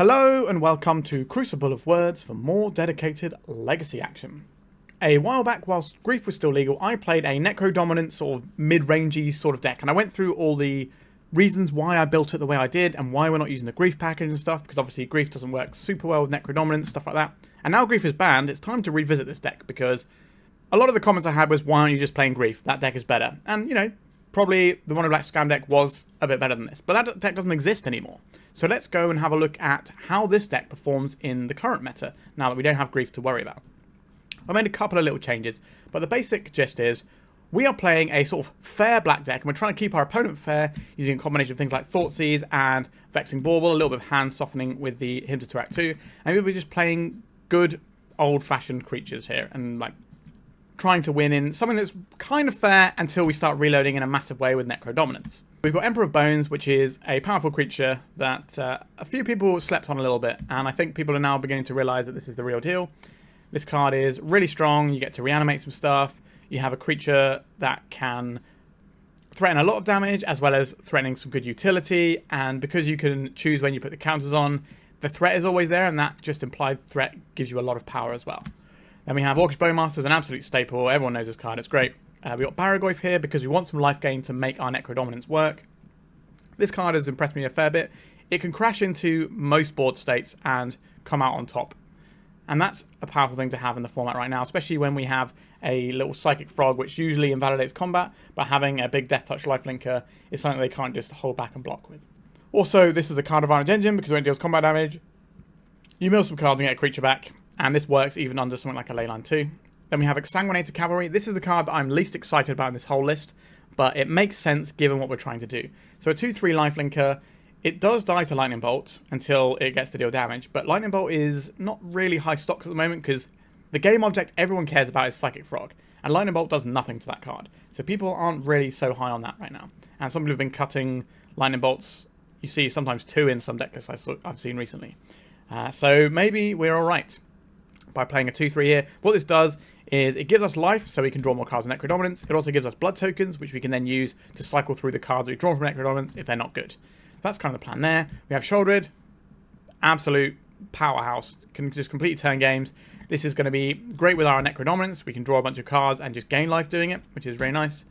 Hello and welcome to Crucible of Words for more dedicated legacy action. A while back, whilst Grief was still legal, I played a Necrodominance sort of mid-rangey sort of deck, and I went through all the reasons why I built it the way I did and why we're not using the Grief package and stuff, because obviously Grief doesn't work super well with Necrodominance, stuff like that. And now Grief is banned, it's time to revisit this deck, because a lot of the comments I had was, why aren't you just playing Grief? That deck is better. And, you know, probably the MONOBLACK scam deck was a bit better than this, but that deck doesn't exist anymore. So let's go and have a look at how this deck performs in the current meta, now that we don't have Grief to worry about. I made a couple of little changes, but the basic gist is, we are playing a sort of fair black deck, and we're trying to keep our opponent fair, using a combination of things like Thoughtseize and Vexing Bauble, a little bit of hand softening with the Hymn to Tourach 2, and we'll be just playing good, old-fashioned creatures here, and like trying to win in something that's kind of fair until we start reloading in a massive way with Necrodominance. We've got Emperor of Bones, which is a powerful creature that a few people slept on a little bit, and I think people are now beginning to realise that this is the real deal. This card is really strong, you get to reanimate some stuff, you have a creature that can threaten a lot of damage, as well as threatening some good utility, and because you can choose when you put the counters on, the threat is always there, and that just implied threat gives you a lot of power as well. Then we have Orcish Bowmasters, an absolute staple, everyone knows this card, it's great. We've got Barrowgoyf here because we want some life gain to make our Necrodominance work. This card has impressed me a fair bit. It can crash into most board states and come out on top. And that's a powerful thing to have in the format right now, especially when we have a little Psychic Frog, which usually invalidates combat, but having a big Death Touch lifelinker is something they can't just hold back and block with. Also, this is a card advantage engine because when it deals combat damage, you mill some cards and get a creature back, and this works even under something like a Leyline 2. Then we have Exsanguinator Cavalry. This is the card that I'm least excited about in this whole list, but it makes sense given what we're trying to do. So a 2-3 lifelinker, it does die to Lightning Bolt until it gets to deal damage, but Lightning Bolt is not really high stocks at the moment because the game object everyone cares about is Psychic Frog, and Lightning Bolt does nothing to that card. So people aren't really so high on that right now. And some people have been cutting Lightning Bolts, you see sometimes 2 in some deck lists I've seen recently. So maybe we're alright by playing a 2-3 here. What this does is it gives us life, so we can draw more cards in Necrodominance. It also gives us blood tokens, which we can then use to cycle through the cards we've drawn from Necrodominance if they're not good. So that's kind of the plan there. We have Sheoldred, absolute powerhouse, can just completely turn games. This is going to be great with our Necrodominance. We can draw a bunch of cards and just gain life doing it, which is very nice.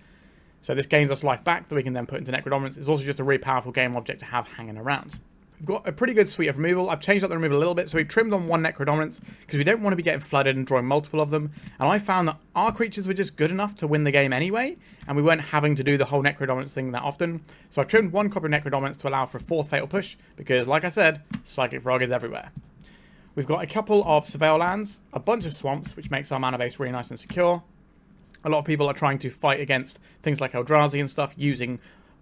So this gains us life back that we can then put into Necrodominance. It's also just a really powerful game object to have hanging around. We've got a pretty good suite of removal. I've changed up the removal a little bit, so we've trimmed on one Necrodominance because we don't want to be getting flooded and drawing multiple of them. And I found that our creatures were just good enough to win the game anyway, and we weren't having to do the whole Necrodominance thing that often. So I trimmed one copy of Necrodominance to allow for a 4th Fatal Push because, like I said, Psychic Frog is everywhere. We've got a couple of Surveil lands, a bunch of swamps, which makes our mana base really nice and secure. A lot of people are trying to fight against things like Eldrazi and stuff using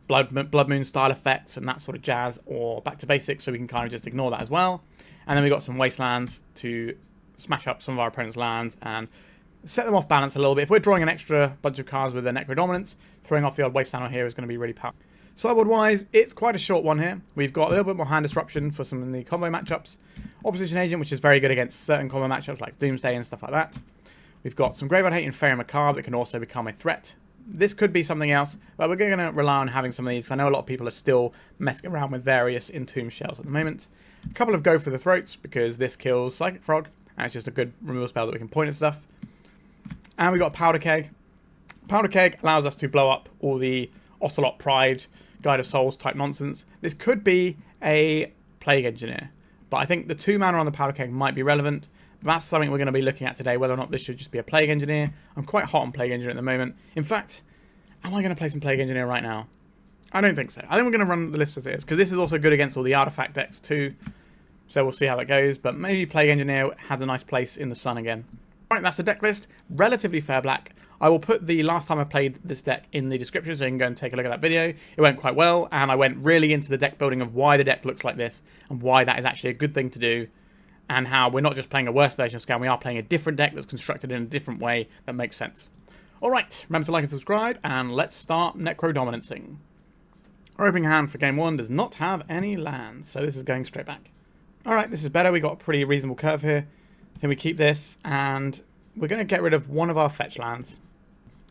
Blood Moon style effects and that sort of jazz, or back to basics, so we can kind of just ignore that as well. And then we've got some Wastelands to smash up some of our opponent's lands and set them off balance a little bit. If we're drawing an extra bunch of cards with a Necrodominance, throwing off the odd Wasteland on here is going to be really powerful. Sideboard-wise, it's quite a short one here. We've got a little bit more hand disruption for some of the combo matchups. Opposition Agent, which is very good against certain combo matchups like Doomsday and stuff like that. We've got some Graveyard Hate and Faerie Macabre that can also become a threat. This could be something else, but we're going to rely on having some of these, because I know a lot of people are still messing around with various Entomb shells at the moment. A couple of Go for the Throats, because this kills Psychic Frog, and it's just a good removal spell that we can point at stuff. And we've got Powder Keg. Powder Keg allows us to blow up all the Ocelot Pride, Guide of Souls type nonsense. This could be a Plague Engineer, but I think the 2 mana on the Powder Keg might be relevant. That's something we're going to be looking at today, whether or not this should just be a Plague Engineer. I'm quite hot on Plague Engineer at the moment. In fact, am I going to play some Plague Engineer right now? I don't think so. I think we're going to run the list as it is, because this is also good against all the artifact decks too. So we'll see how that goes, but maybe Plague Engineer has a nice place in the sun again. Alright, that's the deck list. Relatively fair black. I will put the last time I played this deck in the description, so you can go and take a look at that video. It went quite well, and I went really into the deck building of why the deck looks like this, and why that is actually a good thing to do. And how we're not just playing a worse version of Scam, we are playing a different deck that's constructed in a different way that makes sense. Alright, remember to like and subscribe, and let's start Necrodominancing. Our opening hand for game 1 does not have any lands, so this is going straight back. Alright, this is better, we got a pretty reasonable curve here. Then we keep this, and we're going to get rid of one of our fetch lands.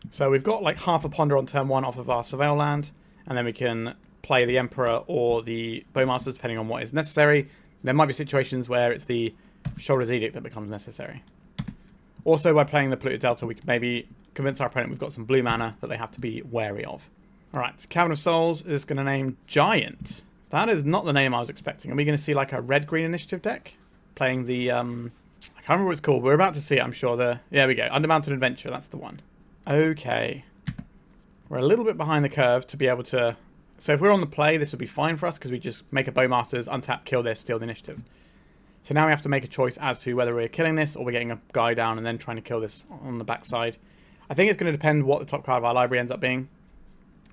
So we've got like half a Ponder on turn 1 off of our Surveil land, and then we can play the Emperor or the Bowmasters depending on what is necessary. There might be situations where it's the Sheoldred's Edict that becomes necessary. Also, by playing the Polluted Delta, we can maybe convince our opponent we've got some blue mana that they have to be wary of. Alright, Cavern of Souls is going to name Giant. That is not the name I was expecting. Are we going to see like a red-green initiative deck? Playing the, I can't remember what it's called. We're about to see it, I'm sure. There we go. Undermountain Adventure, that's the one. Okay. We're a little bit behind the curve to be able to... So if we're on the play, this would be fine for us because we just make a Bowmasters, untap, kill this, steal the initiative. So now we have to make a choice as to whether we're killing this or we're getting a guy down and then trying to kill this on the backside. I think it's going to depend what the top card of our library ends up being.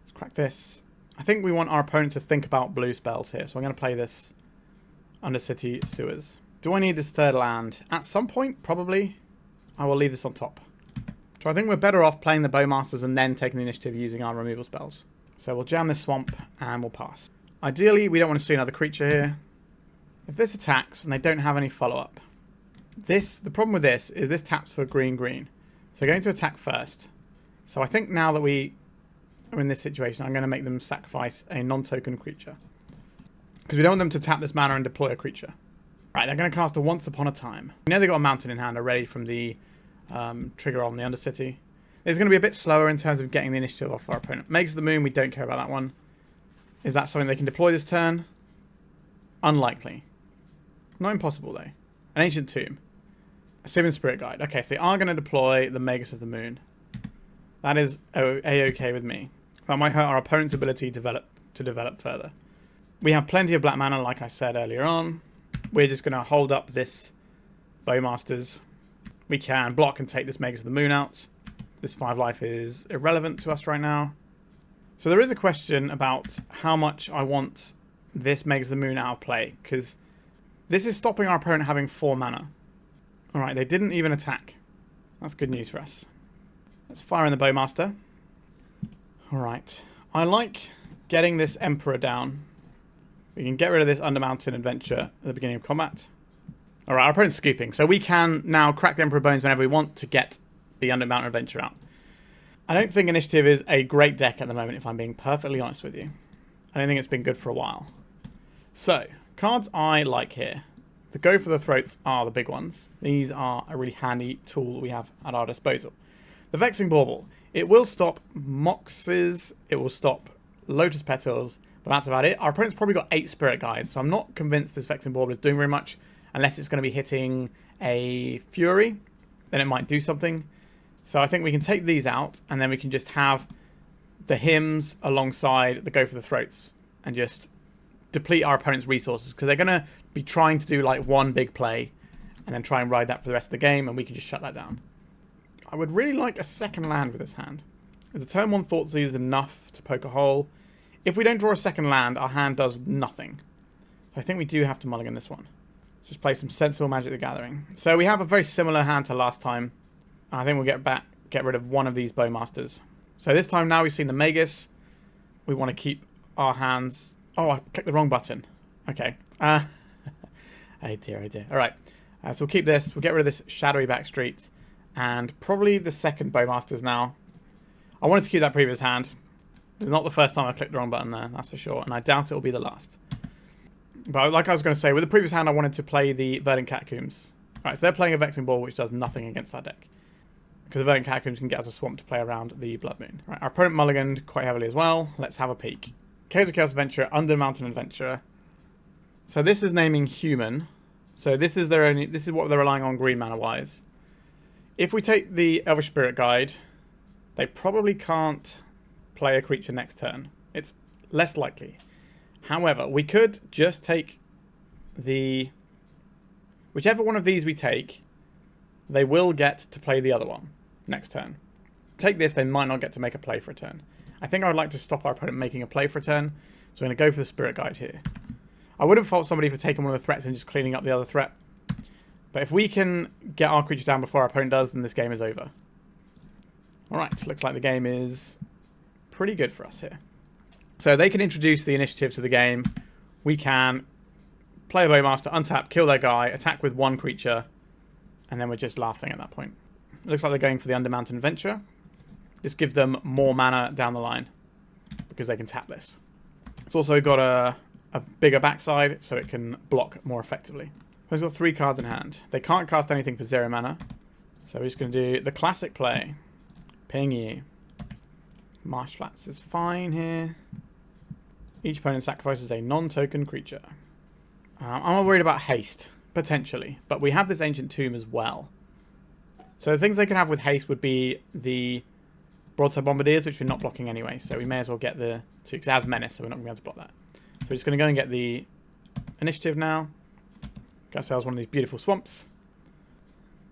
Let's crack this. I think we want our opponent to think about blue spells here. So I'm going to play this Undercity Sewers. Do I need this third land? At some point, probably. I will leave this on top. So I think we're better off playing the Bowmasters and then taking the initiative using our removal spells. So we'll jam this swamp and we'll pass. Ideally, we don't want to see another creature here. If this attacks and they don't have any follow-up. The problem with this is this taps for green-green. So going to attack first. So I think now that we are in this situation, I'm going to make them sacrifice a non-token creature. Because we don't want them to tap this mana and deploy a creature. Right, they're going to cast a Once Upon a Time. We know they've got a mountain in hand already from the trigger on the Undercity. It's going to be a bit slower in terms of getting the initiative off our opponent. Mages of the Moon, we don't care about that one. Is that something they can deploy this turn? Unlikely. Not impossible, though. An Ancient Tomb. A Simian Spirit Guide. Okay, so they are going to deploy the Magus of the Moon. That is A-okay with me. That might hurt our opponent's ability to develop further. We have plenty of black mana, like I said earlier on. We're just going to hold up this Bowmasters. We can block and take this Magus of the Moon out. This 5 life is irrelevant to us right now. So there is a question about how much I want this Magus of the Moon out of play, because this is stopping our opponent having 4 mana. Alright, they didn't even attack. That's good news for us. Let's fire in the Bowmaster. Alright, I like getting this Emperor down. We can get rid of this Undermountain Adventure at the beginning of combat. Alright, our opponent's scooping, so we can now crack the Emperor Bones whenever we want to get the Undermountain Adventure out. I don't think Initiative is a great deck at the moment, if I'm being perfectly honest with you. I don't think it's been good for a while. So, cards I like here. The Go for the Throats are the big ones. These are a really handy tool that we have at our disposal. The Vexing Bauble. It will stop Moxes, it will stop Lotus Petals, but that's about it. Our opponent's probably got 8 Spirit Guides, so I'm not convinced this Vexing Bauble is doing very much, unless it's going to be hitting a Fury. Then it might do something. So I think we can take these out, and then we can just have the Hymns alongside the Go for the Throats, and just deplete our opponent's resources, because they're going to be trying to do like one big play, and then try and ride that for the rest of the game, and we can just shut that down. I would really like a second land with this hand. If the turn 1 Thoughtseize is enough to poke a hole, if we don't draw a second land, our hand does nothing. I think we do have to mulligan this one. Let's just play some sensible Magic the Gathering. So we have a very similar hand to last time. I think we'll get rid of one of these Bowmasters. So this time now we've seen the Magus. We want to keep our hands... Oh, I clicked the wrong button. Okay. Oh dear, oh dear. Alright. So we'll keep this. We'll get rid of this Shadowy Backstreet. And probably the second Bowmasters now. I wanted to keep that previous hand. It's not the first time I clicked the wrong button there, that's for sure. And I doubt it will be the last. But like I was going to say, with the previous hand I wanted to play the Verdant Catacombs. Alright, so they're playing a Vexing Bauble, which does nothing against our deck. Because the Verdant Catacombs can get us a swamp to play around the Blood Moon. Right, our opponent mulliganed quite heavily as well. Let's have a peek. Caves of Chaos Adventurer, Undermountain Adventurer. So this is naming human. So this is what they're relying on green mana wise. If we take the Elvish Spirit Guide, they probably can't play a creature next turn. It's less likely. However, we could just take the... Whichever one of these we take, they will get to play the other one next turn. Take this, they might not get to make a play for a turn. I think I would like to stop our opponent making a play for a turn, so we're going to go for the Spirit Guide here. I wouldn't fault somebody for taking one of the threats and just cleaning up the other threat. But if we can get our creature down before our opponent does, then this game is over. Alright, looks like the game is pretty good for us here. So they can introduce the initiative to the game. We can play a Bowmaster, untap, kill their guy, attack with one creature, and then we're just laughing at that point. It looks like they're going for the Undermountain Adventure. This gives them more mana down the line, because they can tap this. It's also got a bigger backside so it can block more effectively. He's got 3 cards in hand. They can't cast anything for 0 mana. So we're just going to do the classic play. Ping you. Marsh Flats is fine here. Each opponent sacrifices a non-token creature. I'm worried about haste, potentially. But we have this Ancient Tomb as well. So the things they could have with haste would be the Broadside Bombardiers, which we're not blocking anyway. So we may as well get the 2, because it has Menace, so we're not going to be able to block that. So we're just going to go and get the initiative now. Get ourselves one of these beautiful swamps.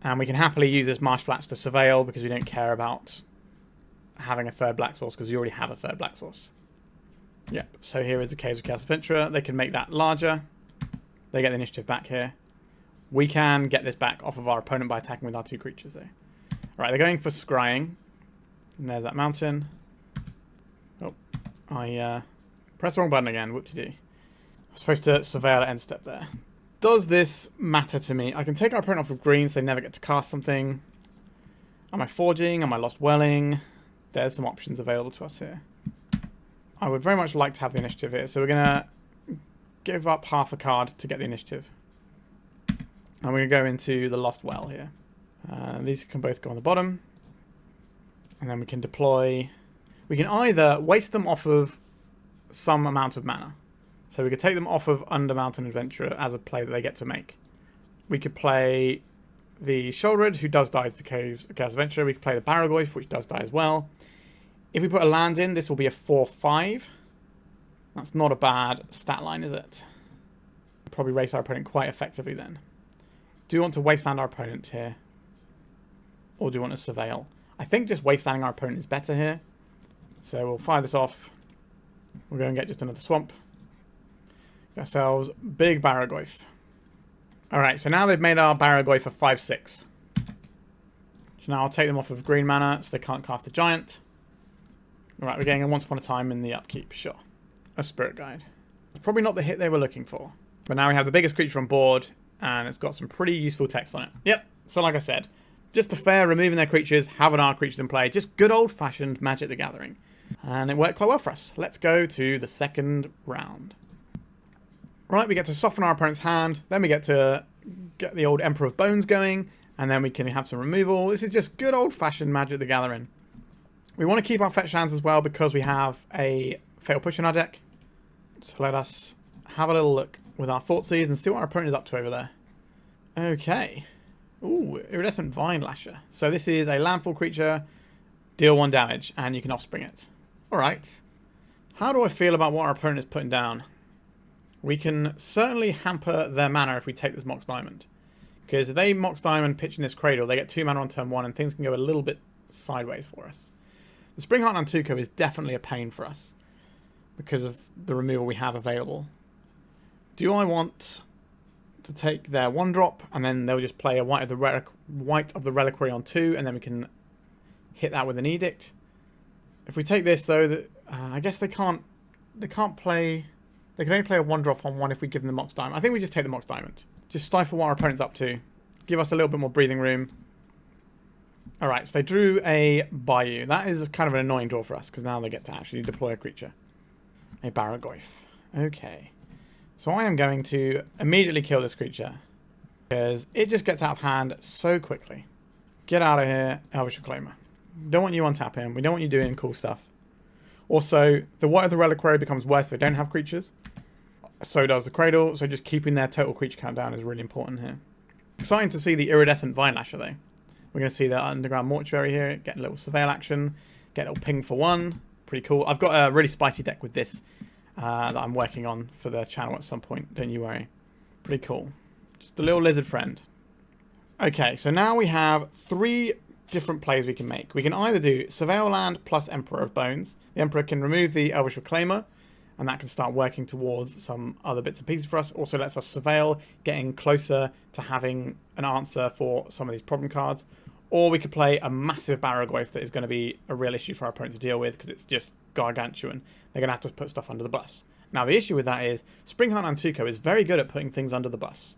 And we can happily use this Marsh Flats to surveil because we don't care about having a 3rd black source because we already have a 3rd black source. Yep, so here is the Caves of Chaos Adventurer. They can make that larger. They get the initiative back here. We can get this back off of our opponent by attacking with our 2 creatures though. Alright, they're going for scrying. And there's that mountain. Oh, I pressed the wrong button again. Whoop-de-doo. I'm supposed to surveil at end step there. Does this matter to me? I can take our opponent off of green so they never get to cast something. Am I forging? Am I lost welling? There's some options available to us here. I would very much like to have the initiative here. So we're going to give up half a card to get the initiative. And we're going to go into the Lost Well here. These can both go on the bottom. And then we can deploy... We can either waste them off of some amount of mana. So we could take them off of Under Mountain Adventurer as a play that they get to make. We could play the Sheoldred, who does die to the Caves of Chaos Adventurer. We could play the Barrowgoyf, which does die as well. If we put a land in, this will be a 4/5. That's not a bad stat line, is it? Probably race our opponent quite effectively then. Do you want to wasteland our opponent here? Or do you want to surveil? I think just wastelanding our opponent is better here. So we'll fire this off. We'll go and get just another swamp. Get ourselves big Barrowgoyf. Alright, so now they've made our Barrowgoyf a 5/6. So now I'll take them off of green mana so they can't cast a giant. Alright, we're getting a Once Upon a Time in the upkeep, sure. A Spirit Guide. It's probably not the hit they were looking for. But now we have the biggest creature on board, and it's got some pretty useful text on it. Yep, so like I said, just a fair removing their creatures, having our creatures in play, just good old-fashioned Magic the Gathering. And it worked quite well for us. Let's go to the second round. Right, we get to soften our opponent's hand, then we get to get the old Emperor of Bones going, and then we can have some removal. This is just good old-fashioned Magic the Gathering. We want to keep our fetch lands as well because we have a Fatal Push in our deck. So let us have a little look with our Thoughtseize and see what our opponent is up to over there. Okay. Ooh, Iridescent Vine Lasher. So this is a landfall creature, deal 1 damage, and you can offspring it. Alright. How do I feel about what our opponent is putting down? We can certainly hamper their mana if we take this Mox Diamond. Because if they Mox Diamond pitch in this Cradle, they get 2 mana on turn 1, and things can go a little bit sideways for us. The Springheart Nantuko is definitely a pain for us because of the removal we have available. Do I want to take their 1-drop and then they'll just play a White of the Reliquary on 2 and then we can hit that with an Edict? If we take this though, I guess they can't play... They can only play a 1-drop on 1 if we give them the Mox Diamond. I think we just take the Mox Diamond. Just stifle what our opponent's up to. Give us a little bit more breathing room. Alright, so they drew a Bayou. That is kind of an annoying draw for us, because now they get to actually deploy a creature. A Barrowgoyf. Okay. So I am going to immediately kill this creature, because it just gets out of hand so quickly. Get out of here, Elvish Reclaimer. Don't want you on tap him. We don't want you doing cool stuff. Also, the White of the Reliquary becomes worse if they don't have creatures. So does the Cradle, so just keeping their total creature count down is really important here. Exciting to see the Iridescent Vine Lasher though. We're going to see the Underground Mortuary here, get a little Surveil action, get a little Ping for 1. Pretty cool. I've got a really spicy deck with this that I'm working on for the channel at some point, don't you worry. Pretty cool. Just a little lizard friend. Okay, so now we have 3 different plays we can make. We can either do Surveil Land plus Emperor of Bones. The Emperor can remove the Elvish Reclaimer, and that can start working towards some other bits and pieces for us. Also lets us surveil, getting closer to having an answer for some of these problem cards. Or we could play a massive Barrowgoyf that is going to be a real issue for our opponent to deal with because it's just gargantuan. They're going to have to put stuff under the bus. Now the issue with that is Springheart Nantuko is very good at putting things under the bus.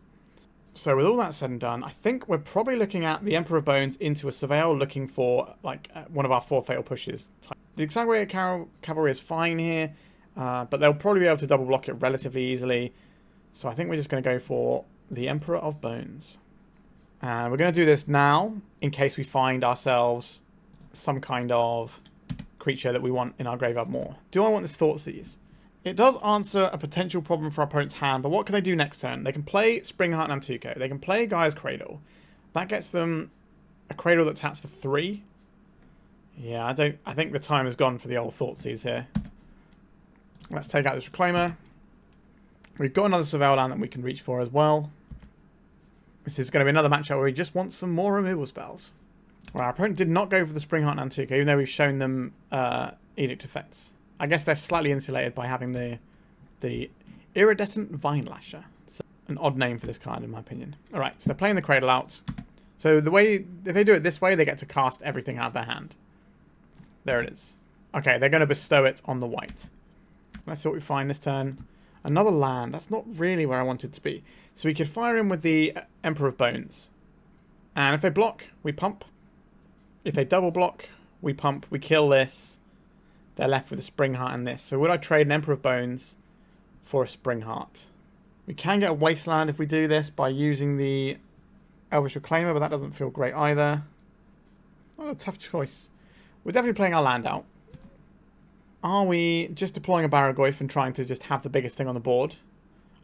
So with all that said and done, I think we're probably looking at the Emperor of Bones into a Surveil, looking for like one of our 4 Fatal Pushes. The Exsanguinator Cavalry is fine here. But they'll probably be able to double block it relatively easily. So I think we're just going to go for the Emperor of Bones. And we're going to do this now in case we find ourselves some kind of creature that we want in our graveyard more. Do I want this Thoughtseize? It does answer a potential problem for our opponent's hand, but what can they do next turn? They can play Springheart and Nantuko. They can play Gaia's Cradle. That gets them a Cradle that taps for 3. Yeah, I think the time has gone for the old Thoughtseize here. Let's take out this Reclaimer. We've got another Surveil land that we can reach for as well. This is going to be another matchup where we just want some more removal spells. Well, our opponent did not go for the Springheart and Nantuko, even though we've shown them Edict effects. I guess they're slightly insulated by having the Iridescent Vine Lasher. It's an odd name for this card, in my opinion. Alright, so they're playing the Cradle out. So the way, if they do it this way, they get to cast everything out of their hand. There it is. Okay, they're going to bestow it on the white. Let's see what we find this turn. Another land. That's not really where I wanted to be. So we could fire in with the Emperor of Bones. And if they block, we pump. If they double block, we pump. We kill this. They're left with a Springheart and this. So would I trade an Emperor of Bones for a Springheart? We can get a Wasteland if we do this by using the Elvish Reclaimer, but that doesn't feel great either. Oh, a tough choice. We're definitely playing our land out. Are we just deploying a Barrowgoyf and trying to just have the biggest thing on the board?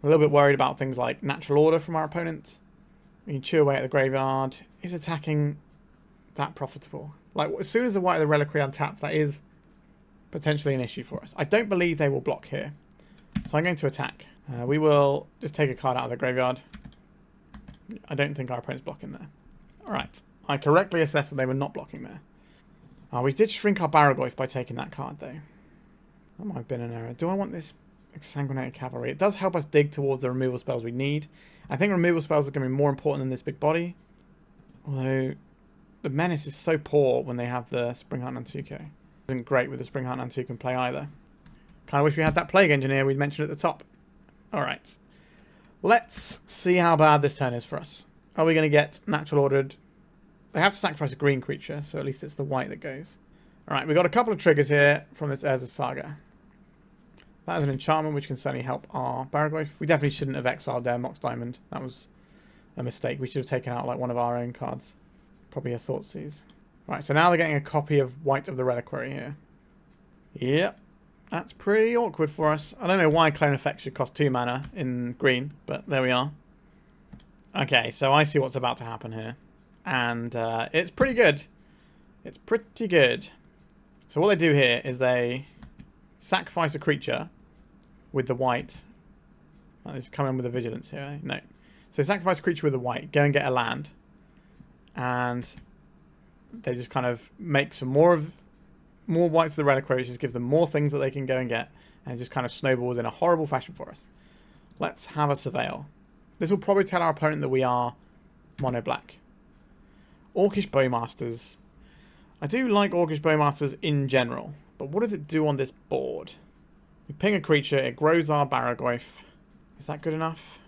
I'm a little bit worried about things like Natural Order from our opponent. We can chew away at the graveyard. Is attacking that profitable? Like, as soon as the White of the Reliquary untaps, that is potentially an issue for us. I don't believe they will block here. So I'm going to attack. We will just take a card out of the graveyard. I don't think our opponent's blocking there. Alright. I correctly assessed that they were not blocking there. We did shrink our Barrowgoyf by taking that card, though. That might have been an error. Do I want this Exsanguinator Cavalry? It does help us dig towards the removal spells we need. I think removal spells are going to be more important than this big body. Although, the Menace is so poor when they have the Springheart Nantuko. Isn't great with the Springheart Nantuko in play either. Kind of wish we had that Plague Engineer we'd mentioned at the top. Alright. Let's see how bad this turn is for us. Are we going to get Natural Ordered? They have to sacrifice a green creature, so at least it's the white that goes. Alright, we've got a couple of triggers here from this Urza Saga. That is an enchantment which can certainly help our Barrowgoyf. We definitely shouldn't have exiled their Mox Diamond. That was a mistake. We should have taken out like one of our own cards. Probably a Thoughtseize. Right, so now they're getting a copy of White of the Reliquary here. Yep, that's pretty awkward for us. I don't know why Clone Effect should cost 2 mana in green, but there we are. Okay, so I see what's about to happen here. And it's pretty good. It's pretty good. So what they do here is they sacrifice a creature with the white. Oh, let's come in with a vigilance here. No. So sacrifice a creature with the white. Go and get a land. And they just kind of make some more whites of the Reliquary, which just gives them more things that they can go and get. And it just kind of snowballs in a horrible fashion for us. Let's have a Surveil. This will probably tell our opponent that we are mono-black. Orcish Bowmasters. I do like Orcish Bowmasters in general, but what does it do on this board? We ping a creature, it grows our Barrowgoyf. Is that good enough?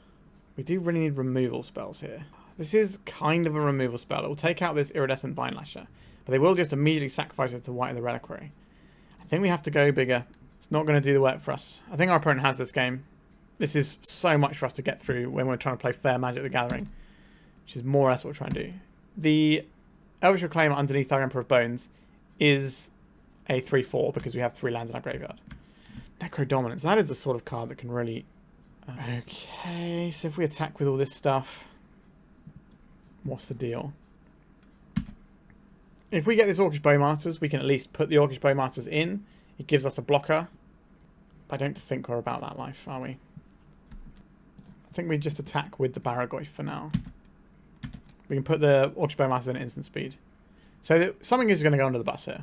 We do really need removal spells here. This is kind of a removal spell. It will take out this Iridescent Vine Lasher, but they will just immediately sacrifice it to White of the Reliquary. I think we have to go bigger. It's not going to do the work for us. I think our opponent has this game. This is so much for us to get through when we're trying to play fair Magic the Gathering, which is more or less what we're trying to do. The Elvish Reclaimer underneath our Emperor of Bones is a 3/4 because we have 3 lands in our graveyard. Necrodominance. That is the sort of card that can really... Okay, so if we attack with all this stuff, what's the deal? If we get this Orcish Bowmasters, we can at least put the Orcish Bowmasters in. It gives us a blocker. I don't think we're about that life, are we? I think we just attack with the Barrowgoyf for now. We can put the Orcish Bowmasters in instant speed. So something is going to go under the bus here.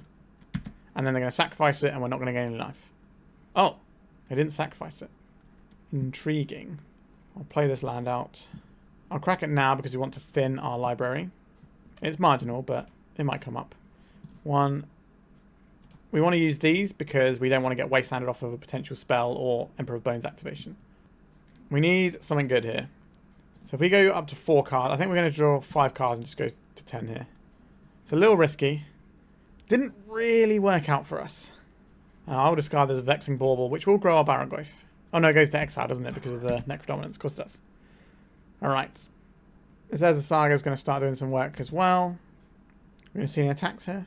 And then they're going to sacrifice it and we're not going to gain any life. Oh, they didn't sacrifice it. Intriguing. I'll play this land out. I'll crack it now because we want to thin our library. It's marginal, but it might come up. 1. We want to use these because we don't want to get wastelanded off of a potential spell or Emperor of Bones activation. We need something good here. So if we go up to 4 cards, I think we're going to draw 5 cards and just go to 10 here. It's a little risky. Didn't really work out for us. I'll discard this Vexing Bauble, which will grow our Barrowgoyf. Oh no, it goes to exile, doesn't it? Because of the Necrodominance. Of course it does. Alright. This Ezra Saga is going to start doing some work as well. We're going to see any attacks here.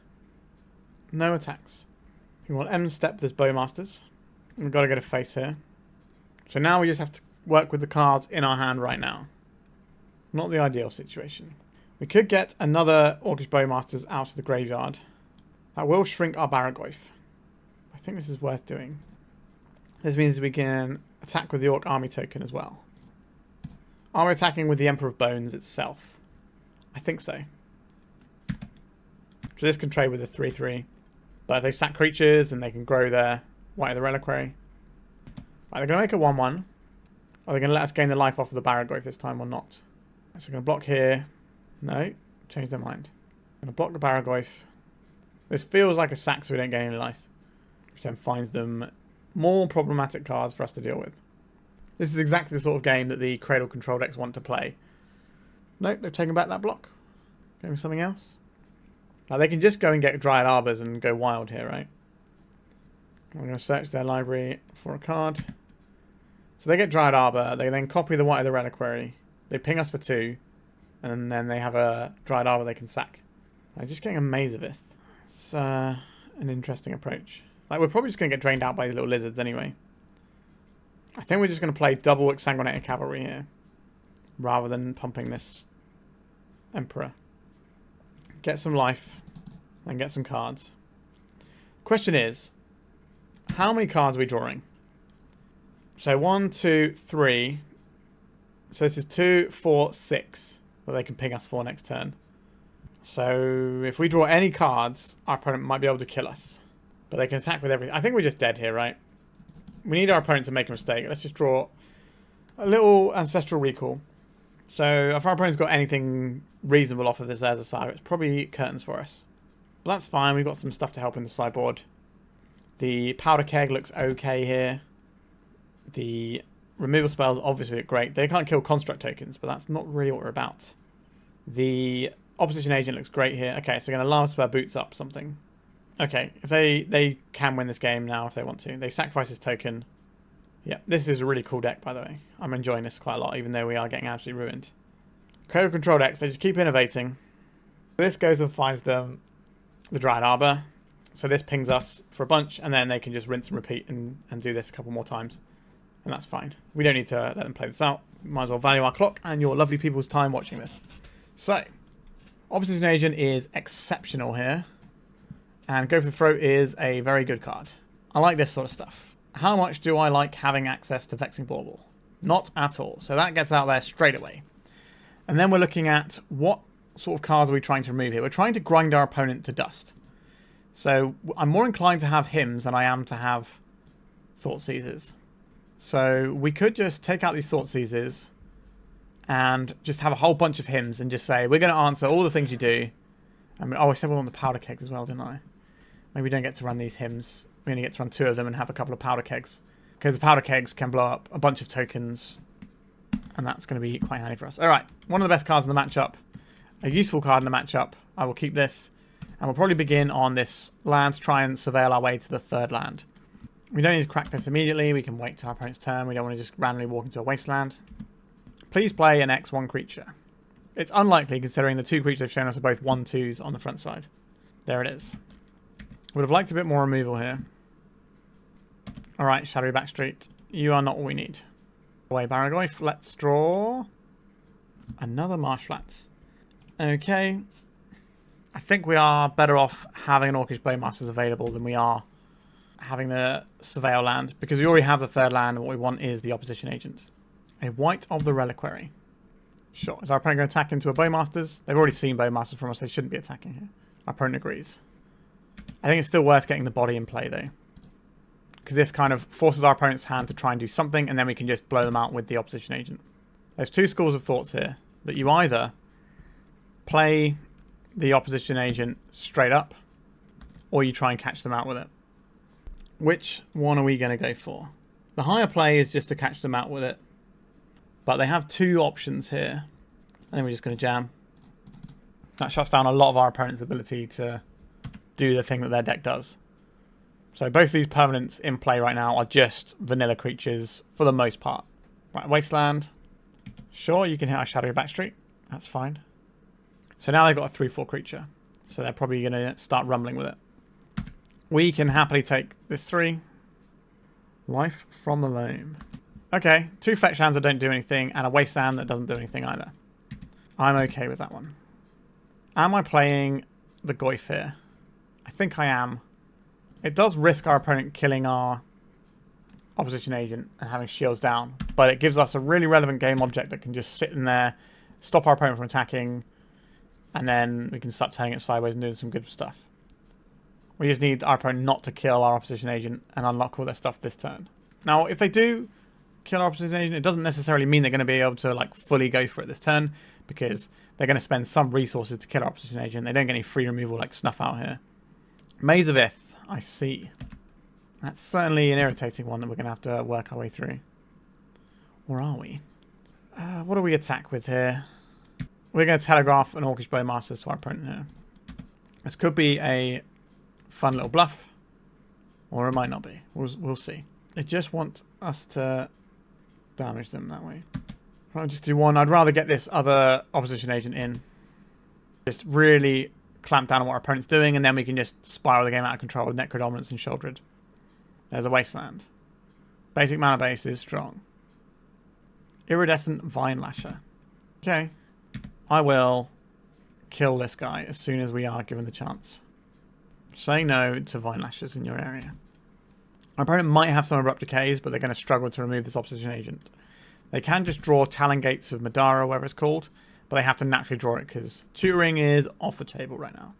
No attacks. We want M-step this Bowmasters. We've got to get a face here. So now we just have to work with the cards in our hand right now. Not the ideal situation. We could get another Orcish Bowmasters out of the graveyard. That will shrink our Barrowgoyf. I think this is worth doing. This means we can attack with the Orc army token as well. Are we attacking with the Emperor of Bones itself? I think so. So this can trade with a 3-3. But if they sack creatures, then they can grow their White of the Reliquary. Right, they're going to make a 1-1. Are they going to let us gain the life off of the Barrowgoyf this time or not? So we're going to block here. No. Change their mind. I'm going to block the Barrowgoyf. This feels like a sack so we don't gain any life. Which then finds them more problematic cards for us to deal with. This is exactly the sort of game that the Cradle Control decks want to play. Nope, they've taken back that block. Going with something else. Now they can just go and get Dryad Arbors and go wild here, right? I'm going to search their library for a card. So they get Dryad Arbor. They then copy the White of the Reliquary. They ping us for 2. And then they have a Dryad Arbor they can sack. I'm just getting a Maze of Ith. It's an interesting approach. Like, we're probably just going to get drained out by these little lizards anyway. I think we're just going to play double Exsanguinator Cavalry here. Rather than pumping this Emperor. Get some life. And get some cards. Question is, how many cards are we drawing? So 1, 2, 3. So this is 2, 4, 6 that they can ping us for next turn. So if we draw any cards, our opponent might be able to kill us. But they can attack with everything. I think we're just dead here, right? We need our opponent to make a mistake. Let's just draw a little Ancestral Recall. So if our opponent's got anything reasonable off of this Ezra Saga, it's probably curtains for us. But that's fine. We've got some stuff to help in the sideboard. The Powder Keg looks okay here. The removal spells obviously look great. They can't kill construct tokens, but that's not really what we're about. The opposition agent looks great here. Okay, so going to Lava Spur boots up something. Okay, if they can win this game now if they want to. They sacrifice this token. Yeah, this is a really cool deck, by the way. I'm enjoying this quite a lot, even though we are getting absolutely ruined. Cradle Control decks, they just keep innovating. This goes and finds them the Dryad Arbor. So this pings us for a bunch, and then they can just rinse and repeat and do this a couple more times. And that's fine. We don't need to let them play this out. Might as well value our clock and your lovely people's time watching this. So, Opposition Agent is exceptional here. And Go for the Throat is a very good card. I like this sort of stuff. How much do I like having access to Vexing Bauble? Not at all. So that gets out there straight away. And then we're looking at what sort of cards are we trying to remove here. We're trying to grind our opponent to dust. So I'm more inclined to have hymns than I am to have Thoughtseizes. So we could just take out these Thoughtseizes and just have a whole bunch of hymns and just say, we're going to answer all the things you do. And I said we want the Powder Kegs as well, didn't I? Maybe we don't get to run these hymns. We only get to run 2 of them and have a couple of Powder Kegs. Because the Powder Kegs can blow up a bunch of tokens. And that's going to be quite handy for us. Alright, one of the best cards in the matchup. A useful card in the matchup. I will keep this. And we'll probably begin on this land to try and surveil our way to the 3rd land. We don't need to crack this immediately. We can wait till our opponent's turn. We don't want to just randomly walk into a wasteland. Please play an X1 creature. It's unlikely considering the 2 creatures they've shown us are both 1/2s on the front side. There it is. Would have liked a bit more removal here. Alright, Shadowy Backstreet. You are not what we need. Away Barrowgoyf. Let's draw another Marsh Flats. Okay. I think we are better off having an Orcish Bowmasters available than we are having the Surveil land, because we already have the 3rd land and what we want is the opposition agent. A White of the Reliquary. Sure. Is our opponent going to attack into a Bowmasters? They've already seen Bowmasters from us. They shouldn't be attacking here. Our opponent agrees. I think it's still worth getting the body in play, though. Because this kind of forces our opponent's hand to try and do something, and then we can just blow them out with the opposition agent. There's 2 schools of thoughts here. That you either play the opposition agent straight up, or you try and catch them out with it. Which one are we going to go for? The higher play is just to catch them out with it. But they have 2 options here. And then we're just going to jam. That shuts down a lot of our opponent's ability to do the thing that their deck does. So both of these permanents in play right now are just vanilla creatures for the most part. Right, Wasteland. Sure, you can hit our Shadowy Backstreet. That's fine. So now they've got a 3/4 creature. So they're probably going to start rumbling with it. We can happily take this 3. Life from the Loam. Okay, 2 fetch lands that don't do anything, and a Wasteland that doesn't do anything either. I'm okay with that one. Am I playing the Goyf here? I think I am. It does risk our opponent killing our opposition agent and having shields down, but it gives us a really relevant game object that can just sit in there, stop our opponent from attacking, and then we can start turning it sideways and doing some good stuff. We just need our opponent not to kill our opposition agent and unlock all their stuff this turn. Now, if they do kill our opposition agent, it doesn't necessarily mean they're going to be able to like fully go for it this turn, because they're going to spend some resources to kill our opposition agent. They don't get any free removal like Snuff out here. Maze of Ith. I see. That's certainly an irritating one that we're going to have to work our way through. Or are we? What do we attack with here? We're going to telegraph an Orcish Bowmasters to our opponent here. This could be a fun little bluff. Or it might not be. We'll see. They just want us to damage them that way. I'll just do one. I'd rather get this other opposition agent in. Just really clamp down on what our opponent's doing, and then we can just spiral the game out of control with Necrodominance and Sheoldred. There's a Wasteland. Basic mana base is strong. Iridescent Vine Lasher. Okay. I will kill this guy as soon as we are given the chance. Say no to Vine Lashers in your area. Our opponent might have some Abrupt Decays, but they're going to struggle to remove this opposition agent. They can just draw Talon Gates of Madara, whatever it's called, but they have to naturally draw it because tutoring is off the table right now.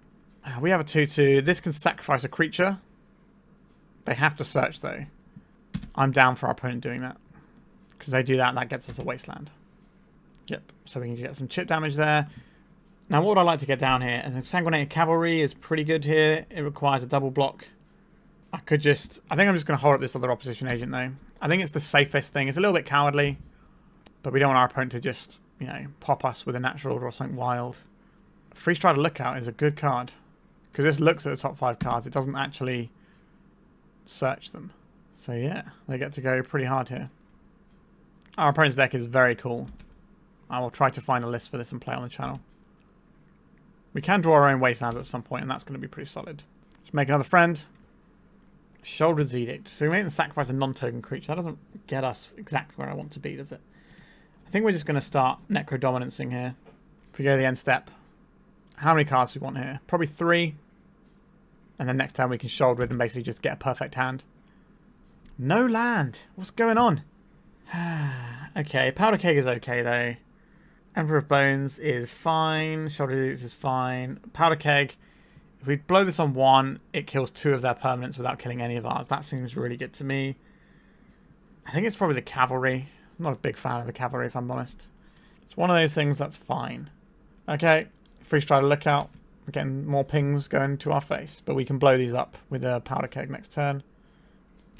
We have a 2/2. This can sacrifice a creature. They have to search, though. I'm down for our opponent doing that. Because they do that, that gets us a Wasteland. Yep, so we can get some chip damage there. Now, what would I like to get down here? And Exsanguinator Cavalry is pretty good here. It requires a double block. I think I'm just going to hold up this other opposition agent, though. I think it's the safest thing. It's a little bit cowardly, but we don't want our opponent to just, you know, pop us with a natural order or something wild. Free Strider Lookout is a good card. Because this looks at the top 5 cards. It doesn't actually search them. So yeah, they get to go pretty hard here. Our opponent's deck is very cool. I will try to find a list for this and play on the channel. We can draw our own Wastelands at some point, and that's going to be pretty solid. Let's make another friend. Sheoldred's Edict. So we make them sacrifice a non-token creature. That doesn't get us exactly where I want to be, does it? I think we're just going to start Necrodominancing here. If we go to the end step. How many cards do we want here? Probably 3. And then next time we can Sheoldred and basically just get a perfect hand. No land. What's going on? Okay, Powder Keg is okay though. Emperor of Bones is fine. Sheoldred is fine. Powder Keg, if we blow this on 1, it kills 2 of their permanents without killing any of ours. That seems really good to me. I think it's probably the Cavalry. I'm not a big fan of the Cavalry, if I'm honest. It's one of those things that's fine. Okay, Free Strider Lookout. We're getting more pings going to our face, but we can blow these up with a Powder Keg next turn.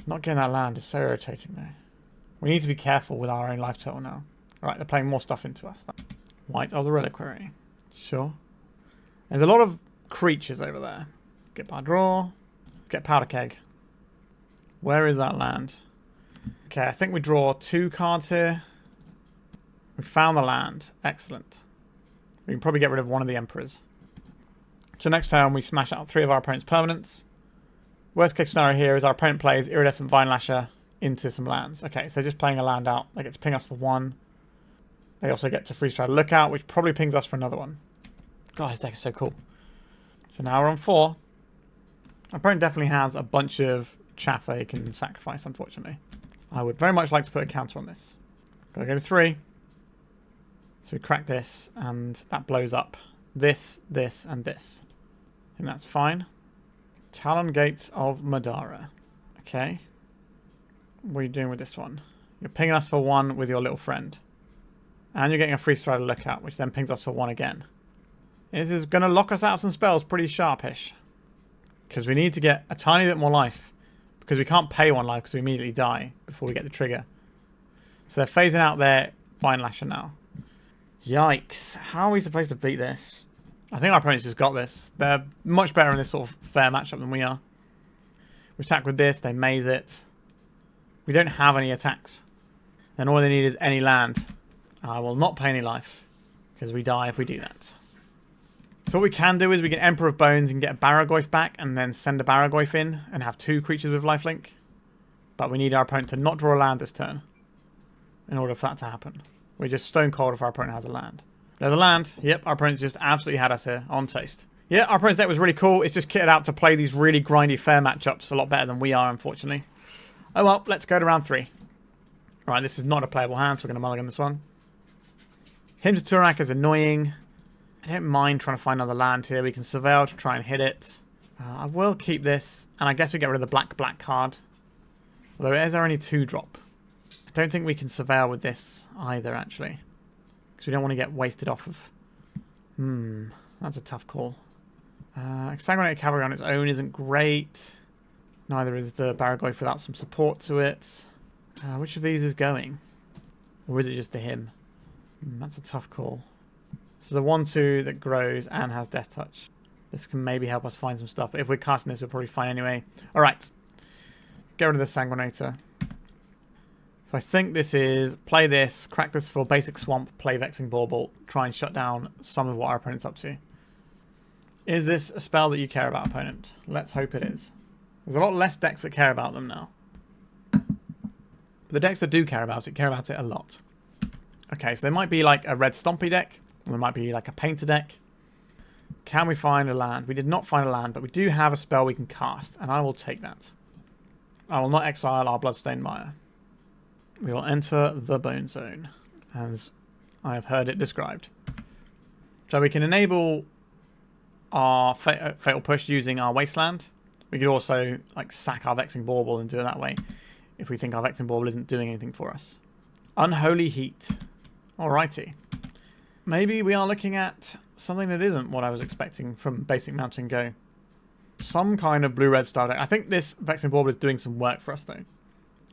Not getting that land is so irritating though. We need to be careful with our own life total now. Right, they're playing more stuff into us. White of the Reliquary. Sure. There's a lot of creatures over there. Get by draw. Get Powder Keg. Where is that land? Okay, I think we draw 2 cards here. We found the land. Excellent. We can probably get rid of one of the Emperors. So next turn we smash out 3 of our opponent's permanents. Worst case scenario here is our opponent plays Iridescent Vine Lasher into some lands. Okay, so just playing a land out. They get to ping us for 1. They also get to Free Strider Lookout, which probably pings us for another one. God, this deck is so cool. So now we're on 4. Our opponent definitely has a bunch of chaff they can sacrifice, unfortunately. I would very much like to put a counter on this. Gotta go to 3. So we crack this, and that blows up this, this, and this. I think that's fine. Talon Gates of Madara. Okay. What are you doing with this one? You're pinging us for 1 with your little friend. And you're getting a Free Strider Lookout, which then pings us for 1 again. This is going to lock us out of some spells pretty sharpish. Because we need to get a tiny bit more life. Because we can't pay 1 life because we immediately die before we get the trigger. So they're phasing out their Vine Lasher now. Yikes. How are we supposed to beat this? I think our opponents just got this. They're much better in this sort of fair matchup than we are. We attack with this, they maze it. We don't have any attacks. Then all they need is any land. I will not pay any life, because we die if we do that. So what we can do is we get Emperor of Bones and get a Barrowgoyf back, and then send a Barrowgoyf in, and have 2 creatures with lifelink. But we need our opponent to not draw a land this turn, in order for that to happen. We're just stone cold if our opponent has a land. There's a land. Yep, our opponent just absolutely had us here, on taste. Yeah, our opponent's deck was really cool. It's just kitted out to play these really grindy fair matchups a lot better than we are, unfortunately. Oh well, let's go to round 3. Alright, this is not a playable hand, so we're going to mulligan this one. Hymn to Tourach is annoying. I don't mind trying to find another land here. We can Surveil to try and hit it. I will keep this, and I guess we get rid of the black card. Although it is our only 2-drop. I don't think we can Surveil with this either, actually. Because we don't want to get wasted off of... that's a tough call. Exsanguinator Cavalry on its own isn't great. Neither is the Barrowgoyf without some support to it. Which of these is going? Or is it just a him? That's a tough call. So the 1/2 that grows and has Death Touch. This can maybe help us find some stuff. But if we're casting this, we're probably fine anyway. Alright. Get rid of the Sanguinator. So I think this is play this, crack this for basic swamp, play Vexing Bauble, try and shut down some of what our opponent's up to. Is this a spell that you care about, opponent? Let's hope it is. There's a lot less decks that care about them now. But the decks that do care about it a lot. Okay, so there might be like a red Stompy deck, or there might be like a Painter deck. Can we find a land? We did not find a land, but we do have a spell we can cast, and I will take that. I will not exile our Bloodstained Mire. We will enter the Bone Zone, as I have heard it described. So we can enable our Fatal Push using our Wasteland. We could also like sack our Vexing Bauble and do it that way, if we think our Vexing Bauble isn't doing anything for us. Unholy Heat. Alrighty. Maybe we are looking at something that isn't what I was expecting from Basic Mountain Go. Some kind of blue-red style deck. I think this Vexing Bauble is doing some work for us, though.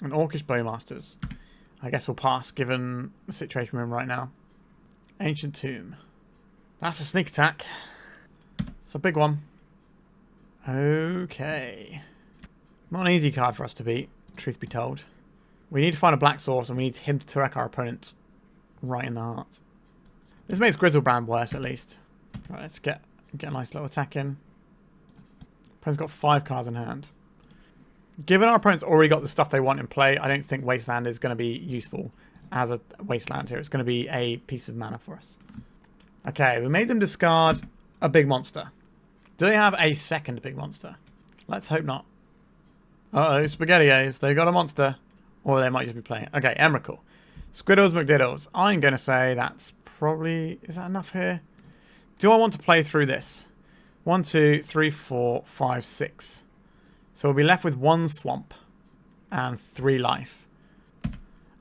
An Orcish Bowmasters. I guess we'll pass, given the situation we're in right now. Ancient Tomb. That's a sneak attack. It's a big one. Okay. Not an easy card for us to beat, truth be told. We need to find a black source, and we need him to Tourach our opponent right in the heart. This makes Grizzlebrand worse, at least. Right, let's get a nice little attack in. Opponent's got 5 cards in hand. Given our opponent's already got the stuff they want in play, I don't think Wasteland is going to be useful as a Wasteland here. It's going to be a piece of mana for us. Okay, we made them discard a big monster. Do they have a second big monster? Let's hope not. Uh-oh, SpaghettiOs. They've got a monster. Or they might just be playing it. Okay, Emrakul. Squiddles McDiddles. I'm going to say that's probably... Is that enough here? Do I want to play through this? 1, 2, 3, 4, 5, 6. So we'll be left with 1 swamp and 3 life.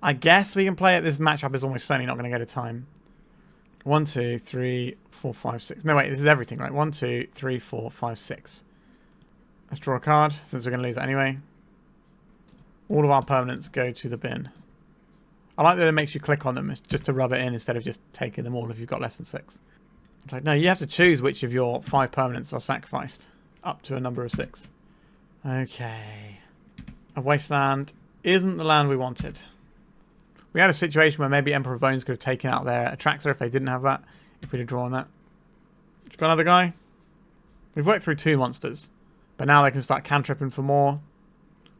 I guess we can play it. This matchup is almost certainly not going to go to time. 1, 2, 3, 4, 5, 6. No, wait, this is everything, right? 1, 2, 3, 4, 5, 6. Let's draw a card, since we're going to lose it anyway. All of our permanents go to the bin. I like that it makes you click on them just to rub it in instead of just taking them all if you've got less than 6. It's like, no, you have to choose which of your 5 permanents are sacrificed up to a number of 6. Okay. A Wasteland isn't the land we wanted. We had a situation where maybe Emperor of Bones could have taken out their Attractor if they didn't have that. If we'd have drawn that. Got another guy? We've worked through 2 monsters. But now they can start cantripping for more.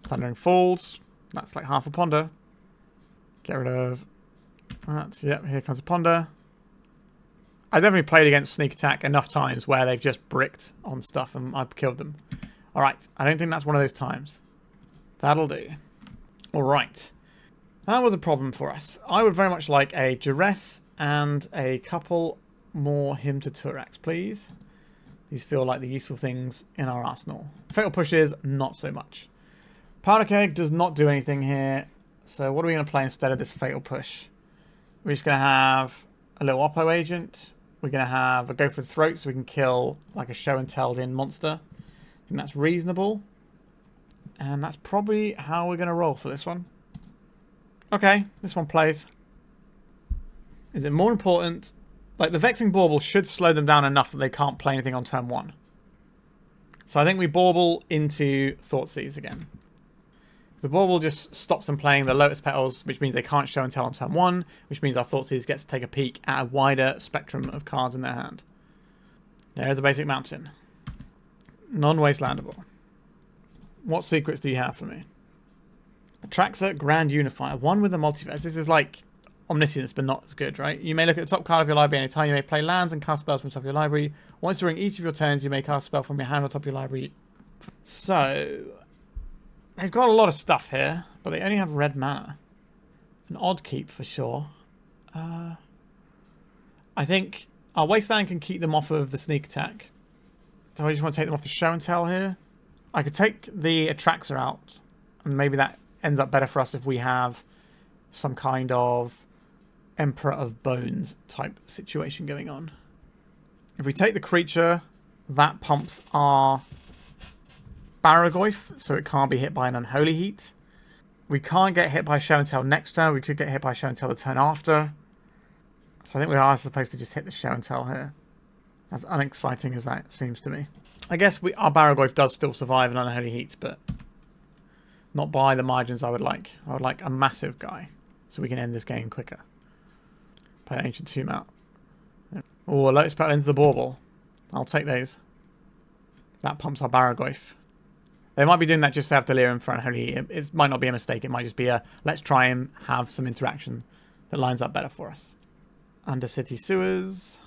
Thundering Falls. That's like half a ponder. Get rid of that. Yep, here comes a ponder. I've definitely played against Sneak Attack enough times where they've just bricked on stuff and I've killed them. Alright, I don't think that's one of those times. That'll do. Alright. That was a problem for us. I would very much like a Duress and a couple more Hymn to Tourach, please. These feel like the useful things in our arsenal. Fatal Pushes, not so much. Powder Keg does not do anything here. So what are we going to play instead of this Fatal Push? We're just going to have a little Oppo Agent. We're going to have a Go for the Throat so we can kill like a Show and Telled in monster. I think that's reasonable. And that's probably how we're going to roll for this one. Okay, this one plays. Is it more important? Like, the Vexing Bauble should slow them down enough that they can't play anything on turn 1. So I think we Bauble into Thoughtseize again. The Bauble just stops them playing the Lotus Petals, which means they can't show and tell on turn 1, which means our Thoughtseize gets to take a peek at a wider spectrum of cards in their hand. There's a basic mountain. Non-wastelandable. What secrets do you have for me? Atraxa Grand Unifier. One with a multiverse. This is like Omniscience, but not as good, right? You may look at the top card of your library anytime. You may play lands and cast spells from the top of your library. Once during each of your turns, you may cast a spell from your hand on top of your library. So, they've got a lot of stuff here, but they only have red mana. An odd keep for sure. I think our Wasteland can keep them off of the sneak attack. So I just want to take them off the show and tell here. I could take the Atraxa out, and maybe that ends up better for us if we have some kind of Emperor of Bones type situation going on. If we take the creature, that pumps our Barrowgoyf, so it can't be hit by an Unholy Heat. We can't get hit by show and tell next turn. We could get hit by show and tell the turn after. So I think we are supposed to just hit the show and tell here. As unexciting as that seems to me. I guess our Barrowgoyf does still survive an Unholy Heat, but not by the margins I would like. I would like a massive guy, so we can end this game quicker. Play Ancient Tomb out. Oh, a Lotus Petal into the Bauble. I'll take those. That pumps our Barrowgoyf. They might be doing that just to have Delirium for Unholy Heat. It might not be a mistake. It might just be a let's try and have some interaction that lines up better for us. Undercity Sewers.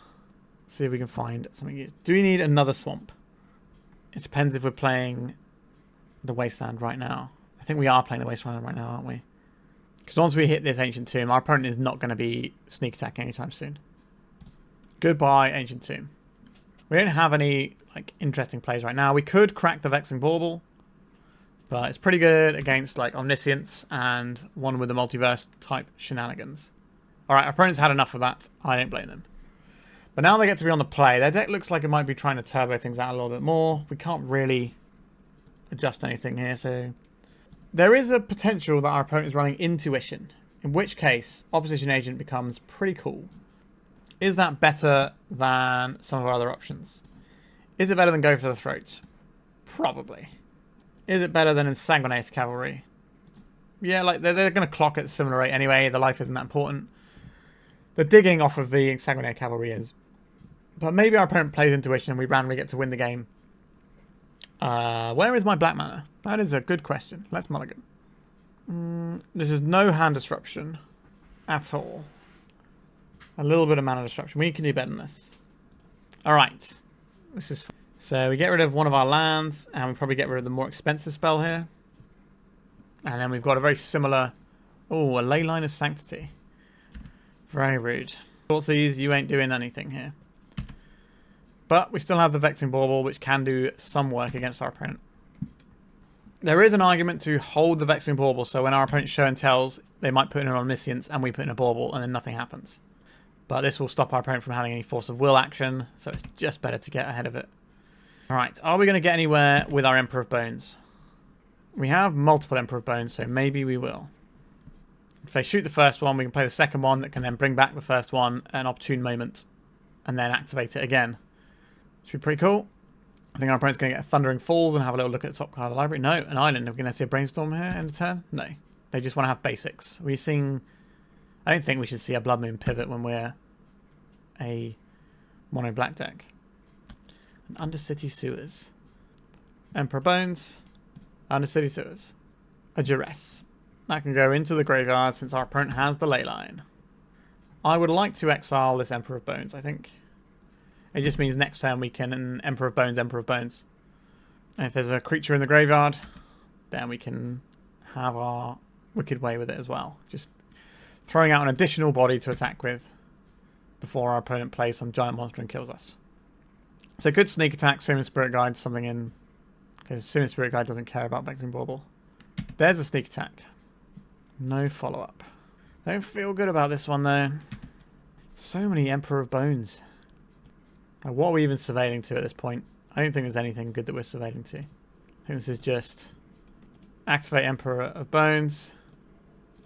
See if we can find something used. Do we need another swamp? It depends if we're playing the Wasteland right now. I think we are playing the Wasteland right now, aren't we? Because once we hit this Ancient Tomb, our opponent is not going to be sneak attacking anytime soon. Goodbye, Ancient Tomb. We don't have any like interesting plays right now. We could crack the Vexing Bauble, but it's pretty good against like Omniscience and one with the multiverse type shenanigans. Alright, our opponent's had enough of that. I don't blame them. But now they get to be on the play. Their deck looks like it might be trying to turbo things out a little bit more. We can't really adjust anything here, so there is a potential that our opponent is running Intuition, in which case Opposition Agent becomes pretty cool. Is that better than some of our other options? Is it better than Go for the Throat? Probably. Is it better than Exsanguinator Cavalry? Yeah, like they're going to clock at a similar rate anyway. The life isn't that important. The digging off of the Exsanguinator Cavalry is. But maybe our opponent plays Intuition and we randomly get to win the game. Where is my black mana? That is a good question. Let's mulligan. This is no hand disruption at all. A little bit of mana disruption. We can do better than this. Alright. This is... So we get rid of one of our lands, and we probably get rid of the more expensive spell here. And then we've got a very similar... Oh, a Ley Line of Sanctity. Very rude. Thoughtseize, you ain't doing anything here. But we still have the Vexing Bauble, which can do some work against our opponent. There is an argument to hold the Vexing Bauble, so when our opponent show and tells, they might put in an Omniscience, and we put in a Bauble, and then nothing happens. But this will stop our opponent from having any force of will action, so it's just better to get ahead of it. Alright, are we going to get anywhere with our Emperor of Bones? We have multiple Emperor of Bones, so maybe we will. If they shoot the first one, we can play the second one that can then bring back the first one at an opportune moment, and then activate it again. Should be pretty cool. I think our opponent's going to get a Thundering Falls and have a little look at the top card of the library. No, an island. Are we going to see a Brainstorm here in the turn? No. They just want to have basics. We're seeing... I don't think we should see a Blood Moon pivot when we're a mono-black deck. An Undercity Sewers. Emperor Bones. Undercity Sewers. A Duress. That can go into the graveyard since our opponent has the Ley Line. I would like to exile this Emperor of Bones, I think. It just means next turn we can Emperor of Bones, Emperor of Bones. And if there's a creature in the graveyard, then we can have our wicked way with it as well. Just throwing out an additional body to attack with before our opponent plays some giant monster and kills us. So good sneak attack, Summon Spirit Guide, something in... Because Summon Spirit Guide doesn't care about Vexing Bauble. There's a sneak attack. No follow-up. I don't feel good about this one though. So many Emperor of Bones. Like, what are we even surveilling to at this point? I don't think there's anything good that we're surveilling to. I think this is just activate Emperor of Bones,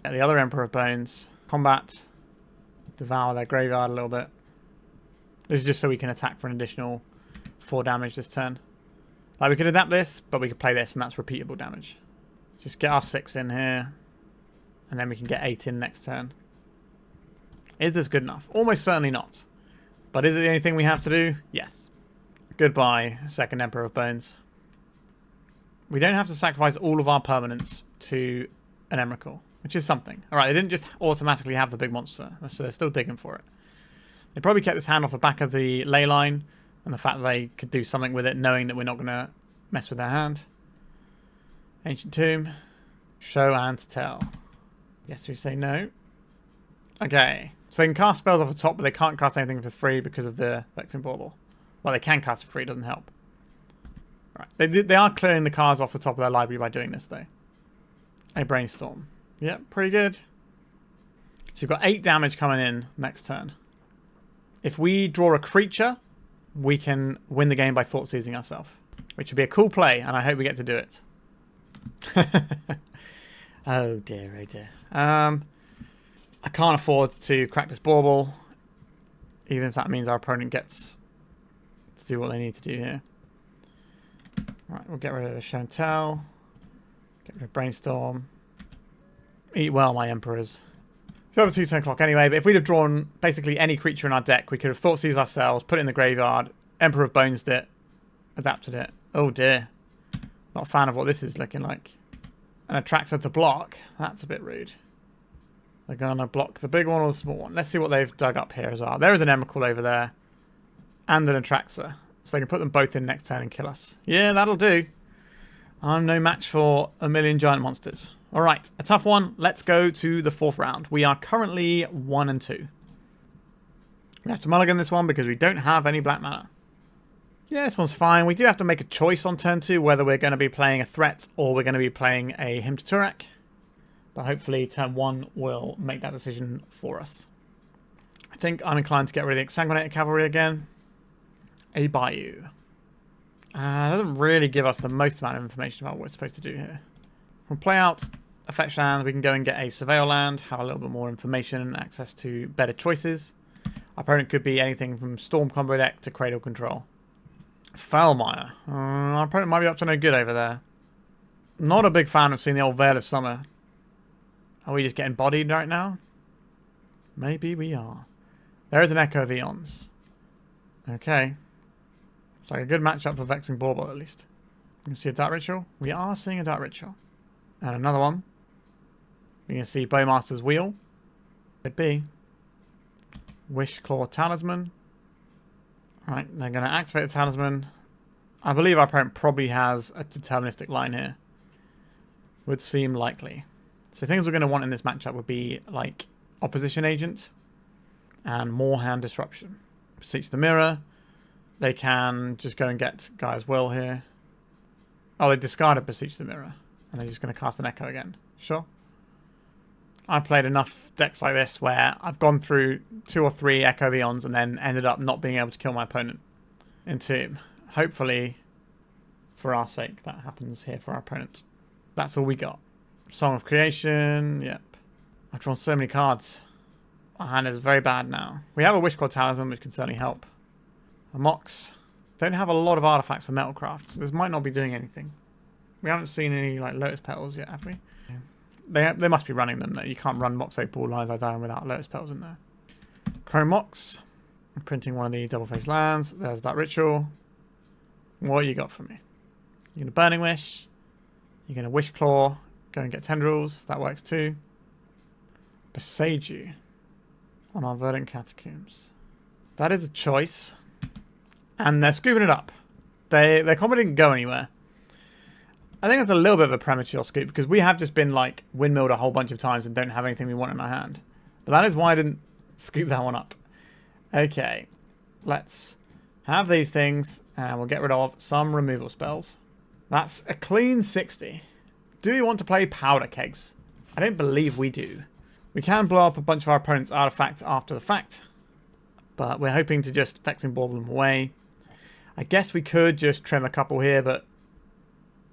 get the other Emperor of Bones, combat, devour their graveyard a little bit. This is just so we can attack for an additional 4 damage this turn. Like, we could adapt this, but we could play this, and that's repeatable damage. Just get our 6 in here, and then we can get 8 in next turn. Is this good enough? Almost certainly not. But is it the only thing we have to do? Yes. Goodbye, second Emperor of Bones. We don't have to sacrifice all of our permanents to an Emrakul, which is something. Alright, they didn't just automatically have the big monster, so they're still digging for it. They probably kept this hand off the back of the ley line, and the fact that they could do something with it, knowing that we're not going to mess with their hand. Ancient Tomb. Show and tell. Yes, we say no. Okay. So they can cast spells off the top, but they can't cast anything for free because of the Vexing Bauble. Well, they can cast it for free, it doesn't help. Right. They are clearing the cards off the top of their library by doing this, though. A Brainstorm. Yep, pretty good. So you've got 8 damage coming in next turn. If we draw a creature, we can win the game by Thoughtseizing ourselves, which would be a cool play, and I hope we get to do it. Oh dear, oh dear. I can't afford to crack this bauble, even if that means our opponent gets to do what they need to do here. Right, we'll get rid of the Show and Tell, get rid of Brainstorm. Eat well, my Emperors. So over 2 10 o'clock anyway, but if we'd have drawn basically any creature in our deck, we could have Thoughtseized ourselves, put it in the graveyard, Emperor of Bonesed it, adapted it. Oh dear. Not a fan of what this is looking like. And Atraxa to block. That's a bit rude. They're going to block the big one or the small one. Let's see what they've dug up here as well. There is an Emrakul over there. And an Atraxa. So they can put them both in next turn and kill us. Yeah, that'll do. I'm no match for a million giant monsters. Alright, a tough one. Let's go to the 4th round. We are currently 1 and 2. We have to mulligan this one because we don't have any black mana. Yeah, this one's fine. We do have to make a choice on turn 2 whether we're going to be playing a threat or we're going to be playing a Hymn to Tourach. But hopefully turn 1 will make that decision for us. I think I'm inclined to get rid of the Exsanguinator Cavalry again. A Bayou. It doesn't really give us the most amount of information about what we're supposed to do here. We'll play out a fetch land. We can go and get a Surveil land, have a little bit more information and access to better choices. Our opponent could be anything from Storm Combo Deck to Cradle Control. Foulmire. Our opponent might be up to no good over there. Not a big fan of seeing the old Veil of Summer. Are we just getting bodied right now? Maybe we are. There is an Echo of Eons. Okay. It's like a good matchup for Vexing Bauble at least. You can see a Dark Ritual. We are seeing a Dark Ritual. And another one. We can see Bowmaster's Wheel. Could be. Wishclaw Talisman. Alright, they're going to activate the Talisman. I believe our opponent probably has a deterministic line here. Would seem likely. So things we're going to want in this matchup would be like Opposition Agent and more hand disruption. Beseech the Mirror. They can just go and get Gaia's Will here. Oh, they discarded Beseech the Mirror. And they're just going to cast an Echo again. Sure. I've played enough decks like this where I've gone through 2 or 3 Echo Eons and then ended up not being able to kill my opponent in Tomb. Hopefully, for our sake, that happens here for our opponent. That's all we got. Song of Creation, yep. I've drawn so many cards. Our hand is very bad now. We have a Wishclaw Talisman, which can certainly help. A Mox. Don't have a lot of artifacts for Metalcraft, so this might not be doing anything. We haven't seen any like Lotus Petals yet, have we? They must be running them though. You can't run Mox Opal Lines I Die without Lotus Petals in there. Chrome Mox. I'm printing one of the double-faced lands. There's that Ritual. What you got for me? You're going to Burning Wish. You're going to Wishclaw. Go and get Tendrils. That works too. Besage you on our Verdant Catacombs. That is a choice. And they're scooping it up. Their combo didn't go anywhere. I think it's a little bit of a premature scoop because we have just been like windmilled a whole bunch of times and don't have anything we want in our hand. But that is why I didn't scoop that one up. Okay. Let's have these things and we'll get rid of some removal spells. That's a clean 60. Do we want to play Powder Kegs? I don't believe we do. We can blow up a bunch of our opponent's artifacts after the fact. But we're hoping to just Vexing Bauble them away. I guess we could just trim a couple here, but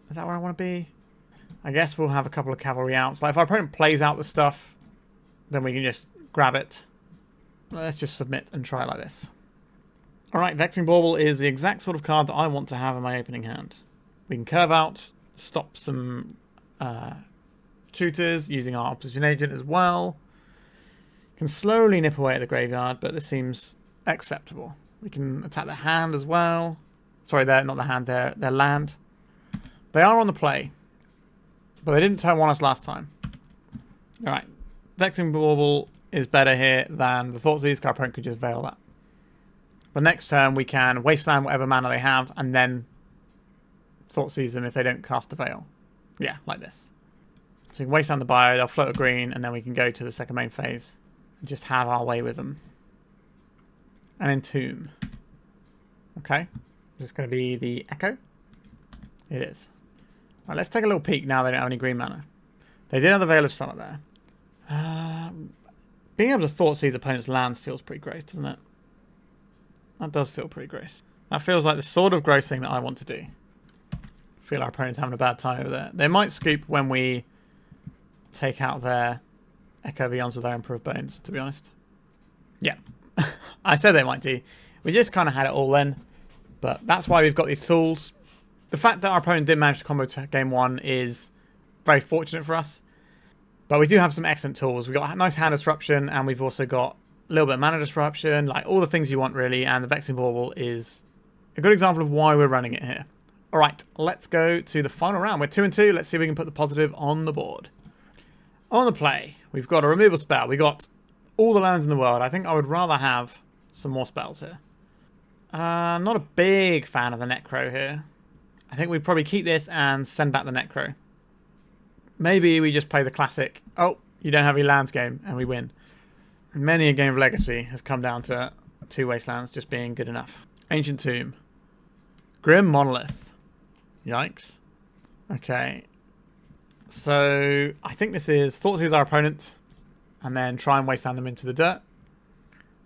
is that where I want to be? I guess we'll have a couple of cavalry outs. Like if our opponent plays out the stuff, then we can just grab it. Let's just submit and try like this. Alright, Vexing Bauble is the exact sort of card that I want to have in my opening hand. We can curve out, stop some tutors using our opposition agent as well. Can slowly nip away at the graveyard, but this seems acceptable. We can attack their hand as well. Sorry, not the hand, their land. They are on the play, but they didn't turn one us last time. Alright, Vexing Bauble is better here than the Thoughtseize. Our opponent could just veil that. But next turn we can Wasteland whatever mana they have and then Thoughtseize them if they don't cast the veil. Yeah, like this. So we can Wasteland the bio, they'll float a green, and then we can go to the second main phase and just have our way with them. And Entomb. Okay. Is this going to be the Echo? It is. Alright, let's take a little peek now they don't have any green mana. They did have the Veil of Summer there. Being able to Thoughtseize opponent's lands feels pretty great, doesn't it? That does feel pretty great. That feels like the sort of gross thing that I want to do. I feel our opponent's having a bad time over there. They might scoop when we take out their Echo Beyonds with our Emperor of Bones, to be honest. Yeah. I said they might do. We just kind of had it all then. But that's why we've got these tools. The fact that our opponent did manage to combo game one is very fortunate for us. But we do have some excellent tools. We've got a nice hand disruption, and we've also got a little bit of mana disruption, like all the things you want really, and the Vexing Bauble is a good example of why we're running it here. Alright, let's go to the final round. We're 2-2. Let's see if we can put the positive on the board. On the play, we've got a removal spell. We've got all the lands in the world. I think I would rather have some more spells here. I'm not a big fan of the Necro here. I think we'd probably keep this and send back the Necro. Maybe we just play the classic, oh, you don't have any lands game, and we win. Many a game of Legacy has come down to 2 Wastelands just being good enough. Ancient Tomb. Grim Monolith. Yikes. Okay. So, I think this is Thoughtseize our opponent, and then try and Wasteland them into the dirt.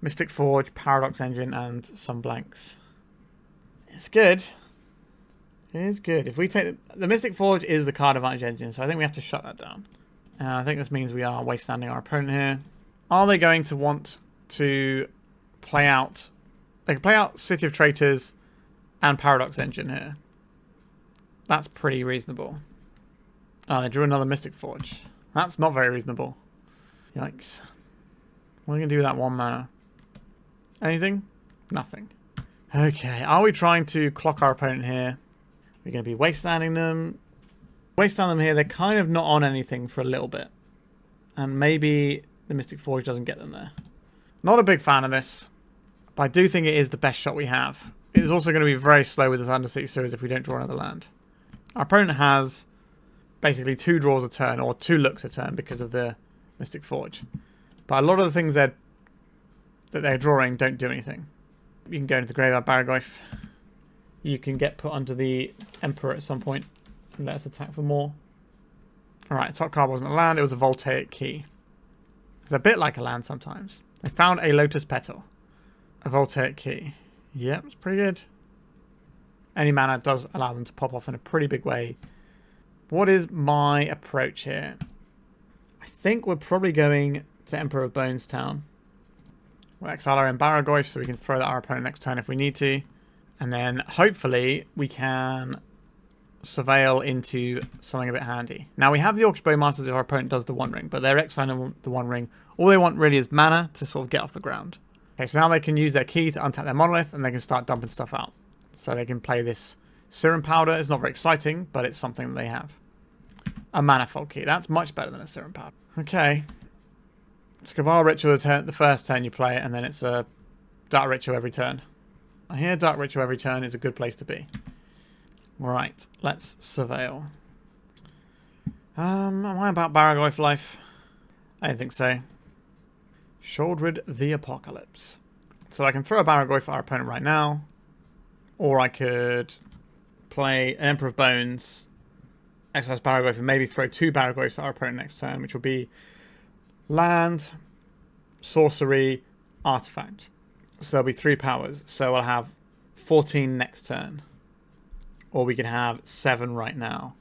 Mystic Forge, Paradox Engine, and some blanks. It's good. It is good. If we take the Mystic Forge is the card advantage engine, so I think we have to shut that down. And I think this means we are Wastelanding our opponent here. Are they going to want to play out... They can play out City of Traitors and Paradox Engine here. That's pretty reasonable. Oh, they drew another Mystic Forge. That's not very reasonable. Yikes. What are we going to do with that 1 mana? Anything? Nothing. Okay, are we trying to clock our opponent here? We're going to be Wastelanding them. Wasteland them here, they're kind of not on anything for a little bit. And maybe the Mystic Forge doesn't get them there. Not a big fan of this. But I do think it is the best shot we have. It is also going to be very slow with this Undercity Sewers if we don't draw another land. Our opponent has basically 2 draws a turn, or 2 looks a turn because of the Mystic Forge. But a lot of the things that they're drawing don't do anything. You can go into the graveyard Barrowgoyf. You can get put under the Emperor at some point and let us attack for more. Alright, top card wasn't a land, it was a Voltaic Key. It's a bit like a land sometimes. They found a Lotus Petal. A Voltaic Key. Yep, it's pretty good. Any mana does allow them to pop off in a pretty big way. What is my approach here? I think we're probably going to Emperor of Bones Town. We'll exile our Barrowgoyf so we can throw that at our opponent next turn if we need to. And then hopefully we can surveil into something a bit handy. Now we have the Orcish Bowmasters if our opponent does the One Ring, but they're exiling the One Ring. All they want really is mana to sort of get off the ground. Okay, so now they can use their key to untap their Monolith and they can start dumping stuff out. So they can play this Serum Powder. It's not very exciting, but it's something that they have. A Manifold Key. That's much better than a Serum Powder. Okay. It's Cabal Ritual the first turn you play it, and then it's a Dark Ritual every turn. I hear Dark Ritual every turn is a good place to be. Alright, let's surveil. Am I about Barrowgoyf life? I don't think so. Sheoldred the Apocalypse. So I can throw a Barrowgoyf at our opponent right now. Or I could play an Emperor of Bones, exile Barrowgoyf, and maybe throw 2 Barrowgoyfs at our opponent next turn, which will be land, sorcery, artifact. So there'll be 3 powers. So I'll have 14 next turn. Or we can have 7 right now.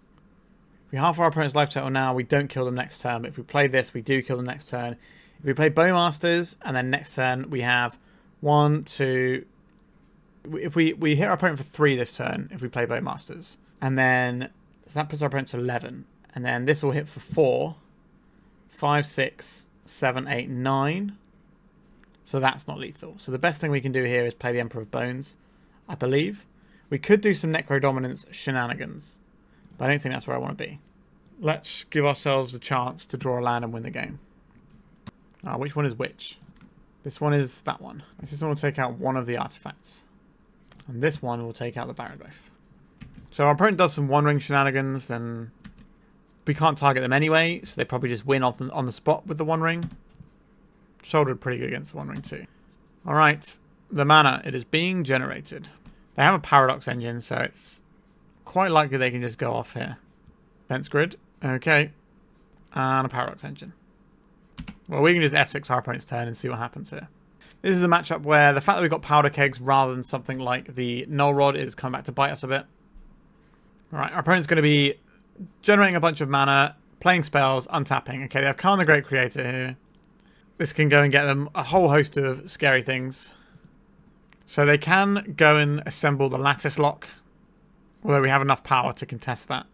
If we half our opponent's life total now, we don't kill them next turn. But if we play this, we do kill them next turn. If we play Bowmasters, and then next turn we have 1, 2... If we hit our opponent for 3 this turn, if we play Bowmasters. And then so that puts our opponent to 11. And then this will hit for 4, 5, 6, 7, 8, 9. So that's not lethal. So the best thing we can do here is play the Emperor of Bones, I believe. We could do some Necrodominance shenanigans, but I don't think that's where I want to be. Let's give ourselves a chance to draw a land and win the game. Which one is which? This one is that one. This one will take out one of the artifacts. And this one will take out the Barrowgoyf. So our opponent does some One Ring shenanigans, then we can't target them anyway, so they probably just win off on the spot with the One Ring. Sheoldred pretty good against the One Ring too. Alright, the mana. It is being generated. They have a Paradox engine, so it's quite likely they can just go off here. Fence grid. Okay. And a Paradox engine. Well, we can just F6 our opponent's turn and see what happens here. This is a matchup where the fact that we've got Powder Kegs rather than something like the Null Rod is coming back to bite us a bit. Alright, our opponent's going to be generating a bunch of mana, playing spells, untapping. Okay, they have Khan the Great Creator here. This can go and get them a whole host of scary things. So they can go and assemble the Lattice Lock, although we have enough power to contest that.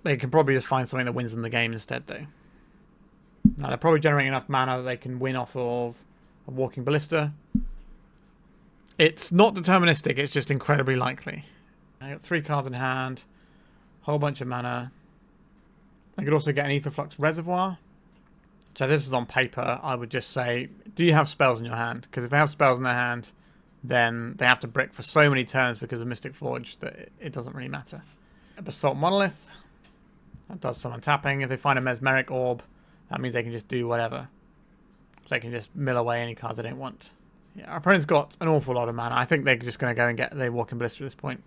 They can probably just find something that wins them the game instead, though. Now, they're probably generating enough mana that they can win off of a Walking Ballista. It's not deterministic, it's just incredibly likely. I got 3 cards in hand, whole bunch of mana. I could also get an Aetherflux Reservoir. So if this is on paper, I would just say, do you have spells in your hand? Because if they have spells in their hand, then they have to brick for so many turns because of Mystic Forge that it doesn't really matter. A Basalt Monolith. That does some untapping. If they find a Mesmeric Orb, that means they can just do whatever. So they can just mill away any cards they don't want. Yeah, our opponent's got an awful lot of mana. I think they're just going to go and get the Walking Ballista at this point.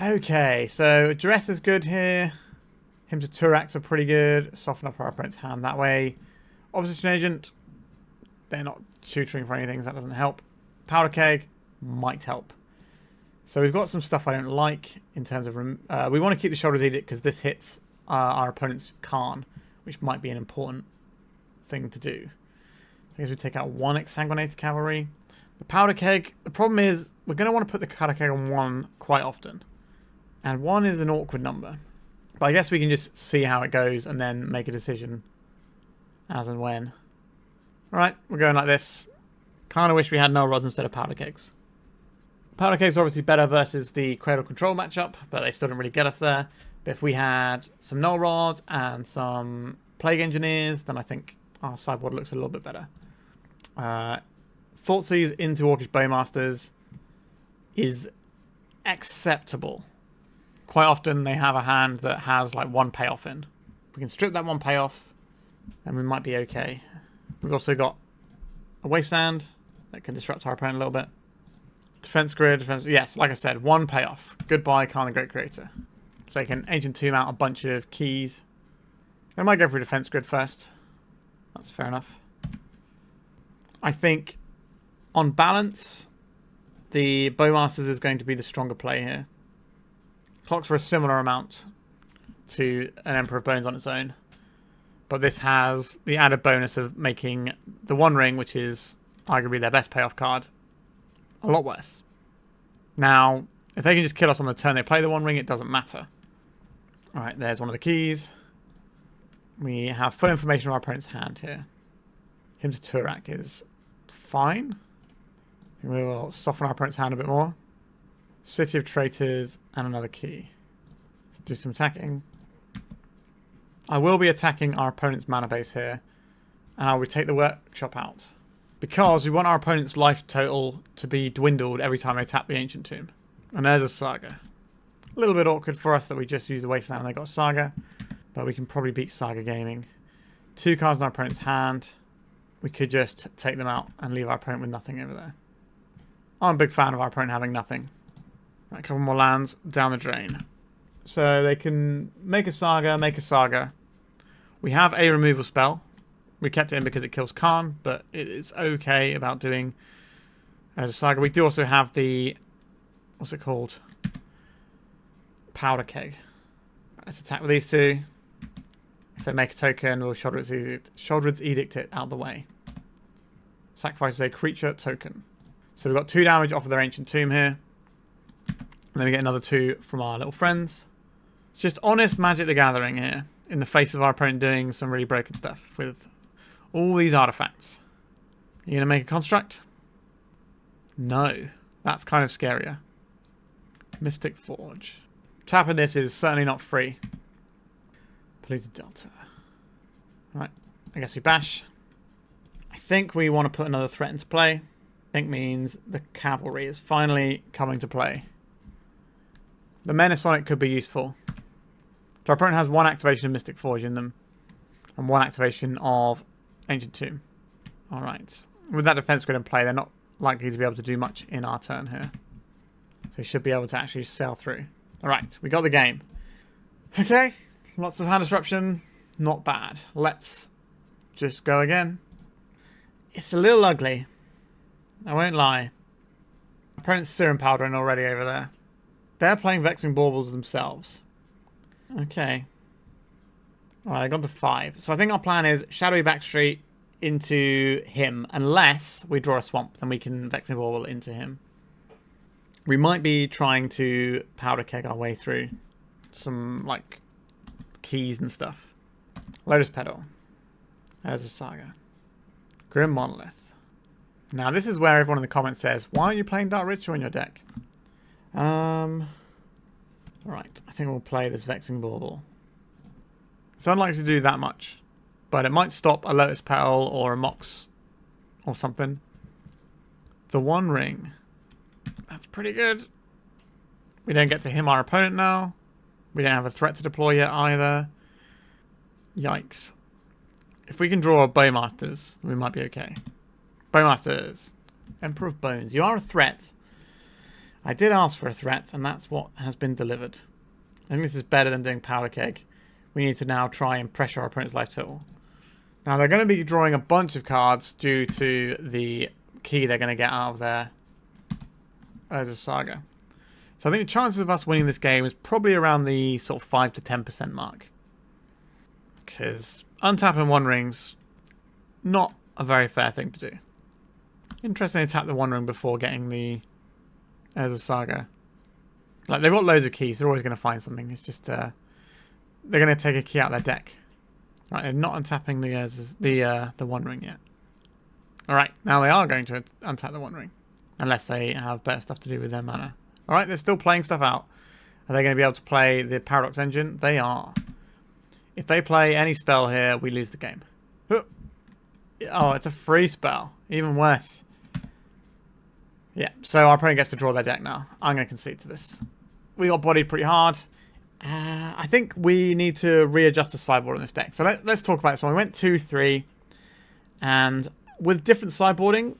Okay, so Duress is good here. Hymns of Tourach are pretty good. Soften up our opponent's hand that way. Opposition Agent. They're not tutoring for anything, so that doesn't help. Powder Keg might help. So we've got some stuff I don't like in terms of... we want to keep the Sheoldred's Edict because this hits our opponent's Khan, which might be an important thing to do. I guess we take out 1 Exsanguinator Cavalry. The Powder Keg, the problem is we're going to want to put the Powder Keg on 1 quite often. And 1 is an awkward number. But I guess we can just see how it goes and then make a decision as and when. Alright, we're going like this. Kind of wish we had Null Rods instead of Powder Kegs. Powder Kegs are obviously better versus the Cradle Control matchup, but they still don't really get us there. But if we had some Null Rods and some Plague Engineers, then I think our sideboard looks a little bit better. Thoughtseize into Orcish Bowmasters is acceptable. Quite often they have a hand that has like 1 payoff in. If we can strip that 1 payoff, then we might be okay. We've also got a Wasteland that can disrupt our opponent a little bit. Defense grid, yes, like I said, 1 payoff. Goodbye, Khan the Great Creator. So they can Ancient Tomb out a bunch of keys. They might go for defense grid first. That's fair enough. I think, on balance, the Bowmasters is going to be the stronger play here. Clocks for a similar amount to an Emperor of Bones on its own. But this has the added bonus of making the One Ring, which is arguably their best payoff card, a lot worse. Now, if they can just kill us on the turn they play the One Ring, it doesn't matter. Alright, there's one of the keys. We have full information of our opponent's hand here. Hymns of Tourach is fine. We will soften our opponent's hand a bit more. City of Traitors and another key. Let's do some attacking. I will be attacking our opponent's mana base here. And I will take the workshop out. Because we want our opponent's life total to be dwindled every time they tap the Ancient Tomb. And there's a Saga. A little bit awkward for us that we just used the Wasteland and they got Saga. But we can probably beat Saga Gaming. 2 cards in our opponent's hand. We could just take them out and leave our opponent with nothing over there. I'm a big fan of our opponent having nothing. Right, a couple more lands down the drain. So they can make a Saga. We have a removal spell. We kept it in because it kills Khan, but it is okay about doing as a Saga. We do also have the... what's it called? Powder Keg. Let's attack with these 2. If they make a token, we'll Sheoldred's Edict it out the way. Sacrifices a creature token. So we've got 2 damage off of their Ancient Tomb here. And then we get another 2 from our little friends. It's just honest Magic the Gathering here, in the face of our opponent doing some really broken stuff with all these artifacts. You gonna make a construct? No. That's kind of scarier. Mystic Forge. Tapping this is certainly not free. Polluted Delta. Right, I guess we bash. I think we want to put another threat into play. I think means the Cavalry is finally coming to play. The Menace on it could be useful. Our opponent has 1 activation of Mystic Forge in them. And 1 activation of Ancient Tomb. Alright. With that defense grid in play, they're not likely to be able to do much in our turn here. So we should be able to actually sail through. Alright, we got the game. Okay, lots of hand disruption. Not bad. Let's just go again. It's a little ugly. I won't lie. Opponent's Serum Powdering already over there. They're playing Vexing Baubles themselves. Okay. Alright, I got to 5. So I think our plan is Shadowy Backstreet into him. Unless we draw a swamp, then we can Vexing Bauble into him. We might be trying to Powder Keg our way through some, like, keys and stuff. Lotus Petal. There's a Saga. Grim Monolith. Now, this is where everyone in the comments says, why aren't you playing Dark Ritual in your deck? Right, I think we'll play this Vexing Bauble. It's unlikely to do that much, but it might stop a Lotus Petal or a Mox or something. The One Ring. That's pretty good. We don't get to him our opponent now. We don't have a threat to deploy yet either. Yikes. If we can draw Bowmasters, we might be okay. Bowmasters. Emperor of Bones. You are a threat. I did ask for a threat, and that's what has been delivered. I think this is better than doing Powder Keg. We need to now try and pressure our opponent's life total. Now, they're going to be drawing a bunch of cards due to the key they're going to get out of their Urza Saga. So I think the chances of us winning this game is probably around the sort of 5 to 10% mark. Because untapping One Ring's not a very fair thing to do. Interesting to tap the One Ring before getting the Urza Saga. Like, they've got loads of keys. They're always going to find something. It's just they're going to take a key out of their deck. Right, they're not untapping the One Ring yet. Alright, now they are going to untap the One Ring. Unless they have better stuff to do with their mana. Alright, they're still playing stuff out. Are they going to be able to play the Paradox Engine? They are. If they play any spell here, we lose the game. Oh, it's a free spell. Even worse. Yeah, so our opponent gets to draw their deck now. I'm going to concede to this. We got bodied pretty hard. I think we need to readjust the sideboard on this deck. So let's talk about this one. We went 2-3. And with different sideboarding,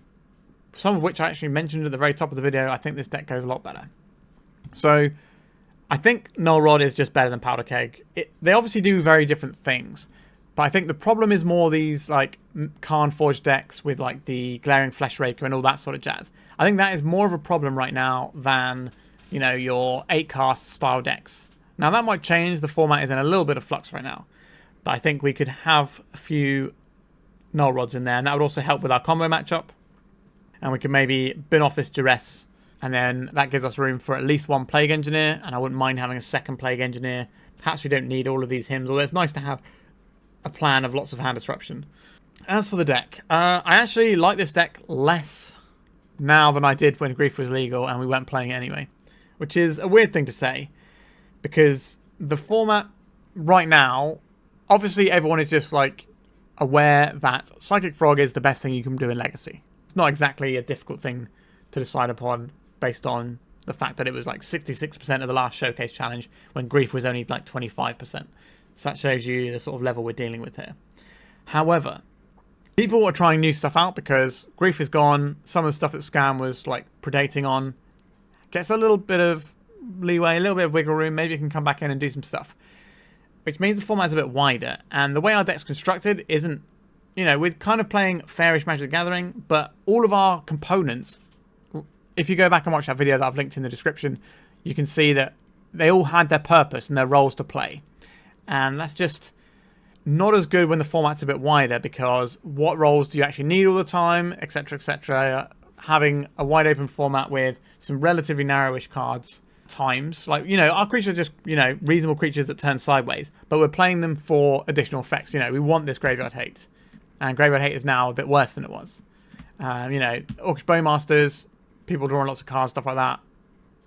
some of which I actually mentioned at the very top of the video, I think this deck goes a lot better. So I think Null Rod is just better than Powder Keg. They obviously do very different things. But I think the problem is more these like Karn Forge decks with like the Glaring Fleshraker and all that sort of jazz. I think that is more of a problem right now than, you know, your 8-cast style decks. Now that might change. The format is in a little bit of flux right now. But I think we could have a few Null Rods in there. And that would also help with our combo matchup. And we could maybe bin off this Duress. And then that gives us room for at least 1 Plague Engineer. And I wouldn't mind having a 2nd Plague Engineer. Perhaps we don't need all of these hymns. Although it's nice to have a plan of lots of hand disruption. As for the deck, I actually like this deck less now than I did when Grief was legal and we weren't playing it anyway. Which is a weird thing to say. Because the format right now, obviously everyone is just like aware that Psychic Frog is the best thing you can do in Legacy. It's not exactly a difficult thing to decide upon based on the fact that it was like 66% of the last Showcase Challenge when Grief was only like 25%. So that shows you the sort of level we're dealing with here. However, people are trying new stuff out because Grief is gone. Some of the stuff that Scam was like predating on gets a little bit of leeway, a little bit of wiggle room. Maybe it can come back in and do some stuff. Which means the format's a bit wider. And the way our deck's constructed isn't, you know, we're kind of playing fairish Magic the Gathering, but all of our components, if you go back and watch that video that I've linked in the description, you can see that they all had their purpose and their roles to play. And that's just not as good when the format's a bit wider because what roles do you actually need all the time, etc., etc. Having a wide open format with some relatively narrowish cards times. Like, you know, our creatures are just, you know, reasonable creatures that turn sideways, but we're playing them for additional effects. You know, we want this Graveyard Hate, and Graveyard Hate is now a bit worse than it was. You know, Orcish Bowmasters, people drawing lots of cards, stuff like that.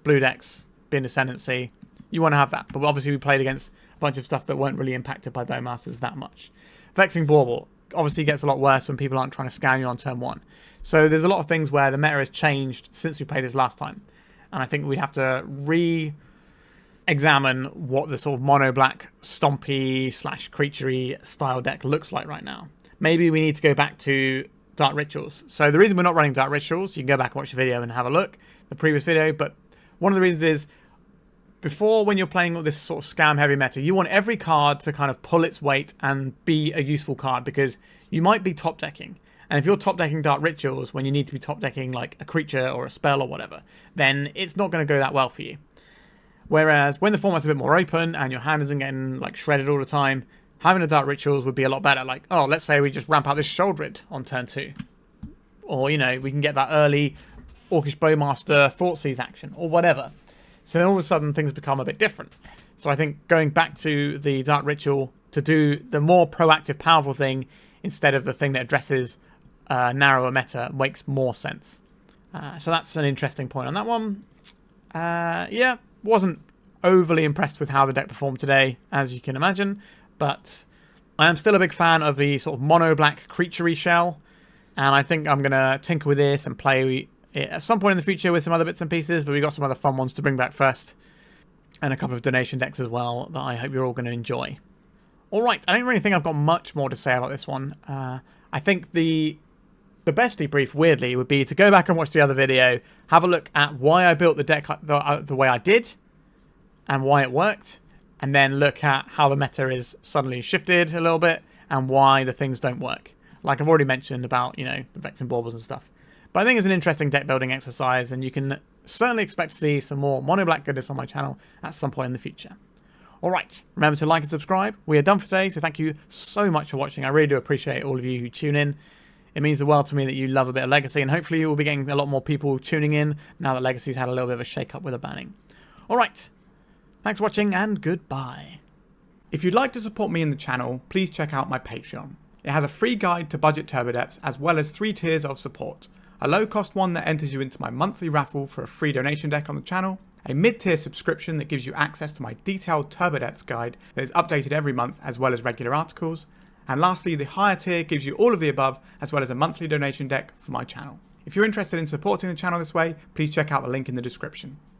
Blue decks, being Ascendancy, you want to have that. But obviously we played against a bunch of stuff that weren't really impacted by Bowmasters that much. Vexing Bauble obviously gets a lot worse when people aren't trying to scan you on turn 1. So there's a lot of things where the meta has changed since we played this last time. And I think we'd have to re-examine what the sort of mono-black, stompy / creature-y style deck looks like right now. Maybe we need to go back to Dark Rituals. So the reason we're not running Dark Rituals, you can go back and watch the video and have a look, the previous video, but one of the reasons is, before, when you're playing all this sort of scam-heavy meta, you want every card to kind of pull its weight and be a useful card, because you might be top-decking. And if you're top-decking Dark Rituals when you need to be top-decking like a creature or a spell or whatever, then it's not going to go that well for you. Whereas when the format's a bit more open and your hand isn't getting like shredded all the time, having a Dark Rituals would be a lot better. Like, oh, let's say we just ramp out this Sheoldred on turn 2. Or, you know, we can get that early Orcish Bowmaster Thoughtseize action or whatever. So then all of a sudden things become a bit different. So I think going back to the Dark Ritual to do the more proactive, powerful thing instead of the thing that addresses narrower meta makes more sense. So that's an interesting point on that one. Yeah, wasn't overly impressed with how the deck performed today, as you can imagine, but I am still a big fan of the sort of mono-black creature-y shell, and I think I'm going to tinker with this and play it at some point in the future with some other bits and pieces, but we've got some other fun ones to bring back first, and a couple of donation decks as well that I hope you're all going to enjoy. Alright, I don't really think I've got much more to say about this one. I think the best debrief, weirdly, would be to go back and watch the other video, have a look at why I built the deck the way I did, and why it worked, and then look at how the meta is suddenly shifted a little bit, and why the things don't work. Like I've already mentioned about, you know, the Vexing Baubles and stuff. But I think it's an interesting deck building exercise, and you can certainly expect to see some more mono-black goodness on my channel at some point in the future. Alright, remember to like and subscribe. We are done for today, so thank you so much for watching. I really do appreciate all of you who tune in. It means the world to me that you love a bit of Legacy, and hopefully you will be getting a lot more people tuning in now that Legacy's had a little bit of a shake-up with a banning. Alright, thanks for watching, and goodbye. If you'd like to support me in the channel, please check out my Patreon. It has a free guide to budget turbo depths, as well as 3 tiers of support. A low-cost one that enters you into my monthly raffle for a free donation deck on the channel, a mid-tier subscription that gives you access to my detailed turbo depths guide that is updated every month, as well as regular articles, and lastly, the higher tier gives you all of the above, as well as a monthly donation deck for my channel. If you're interested in supporting the channel this way, please check out the link in the description.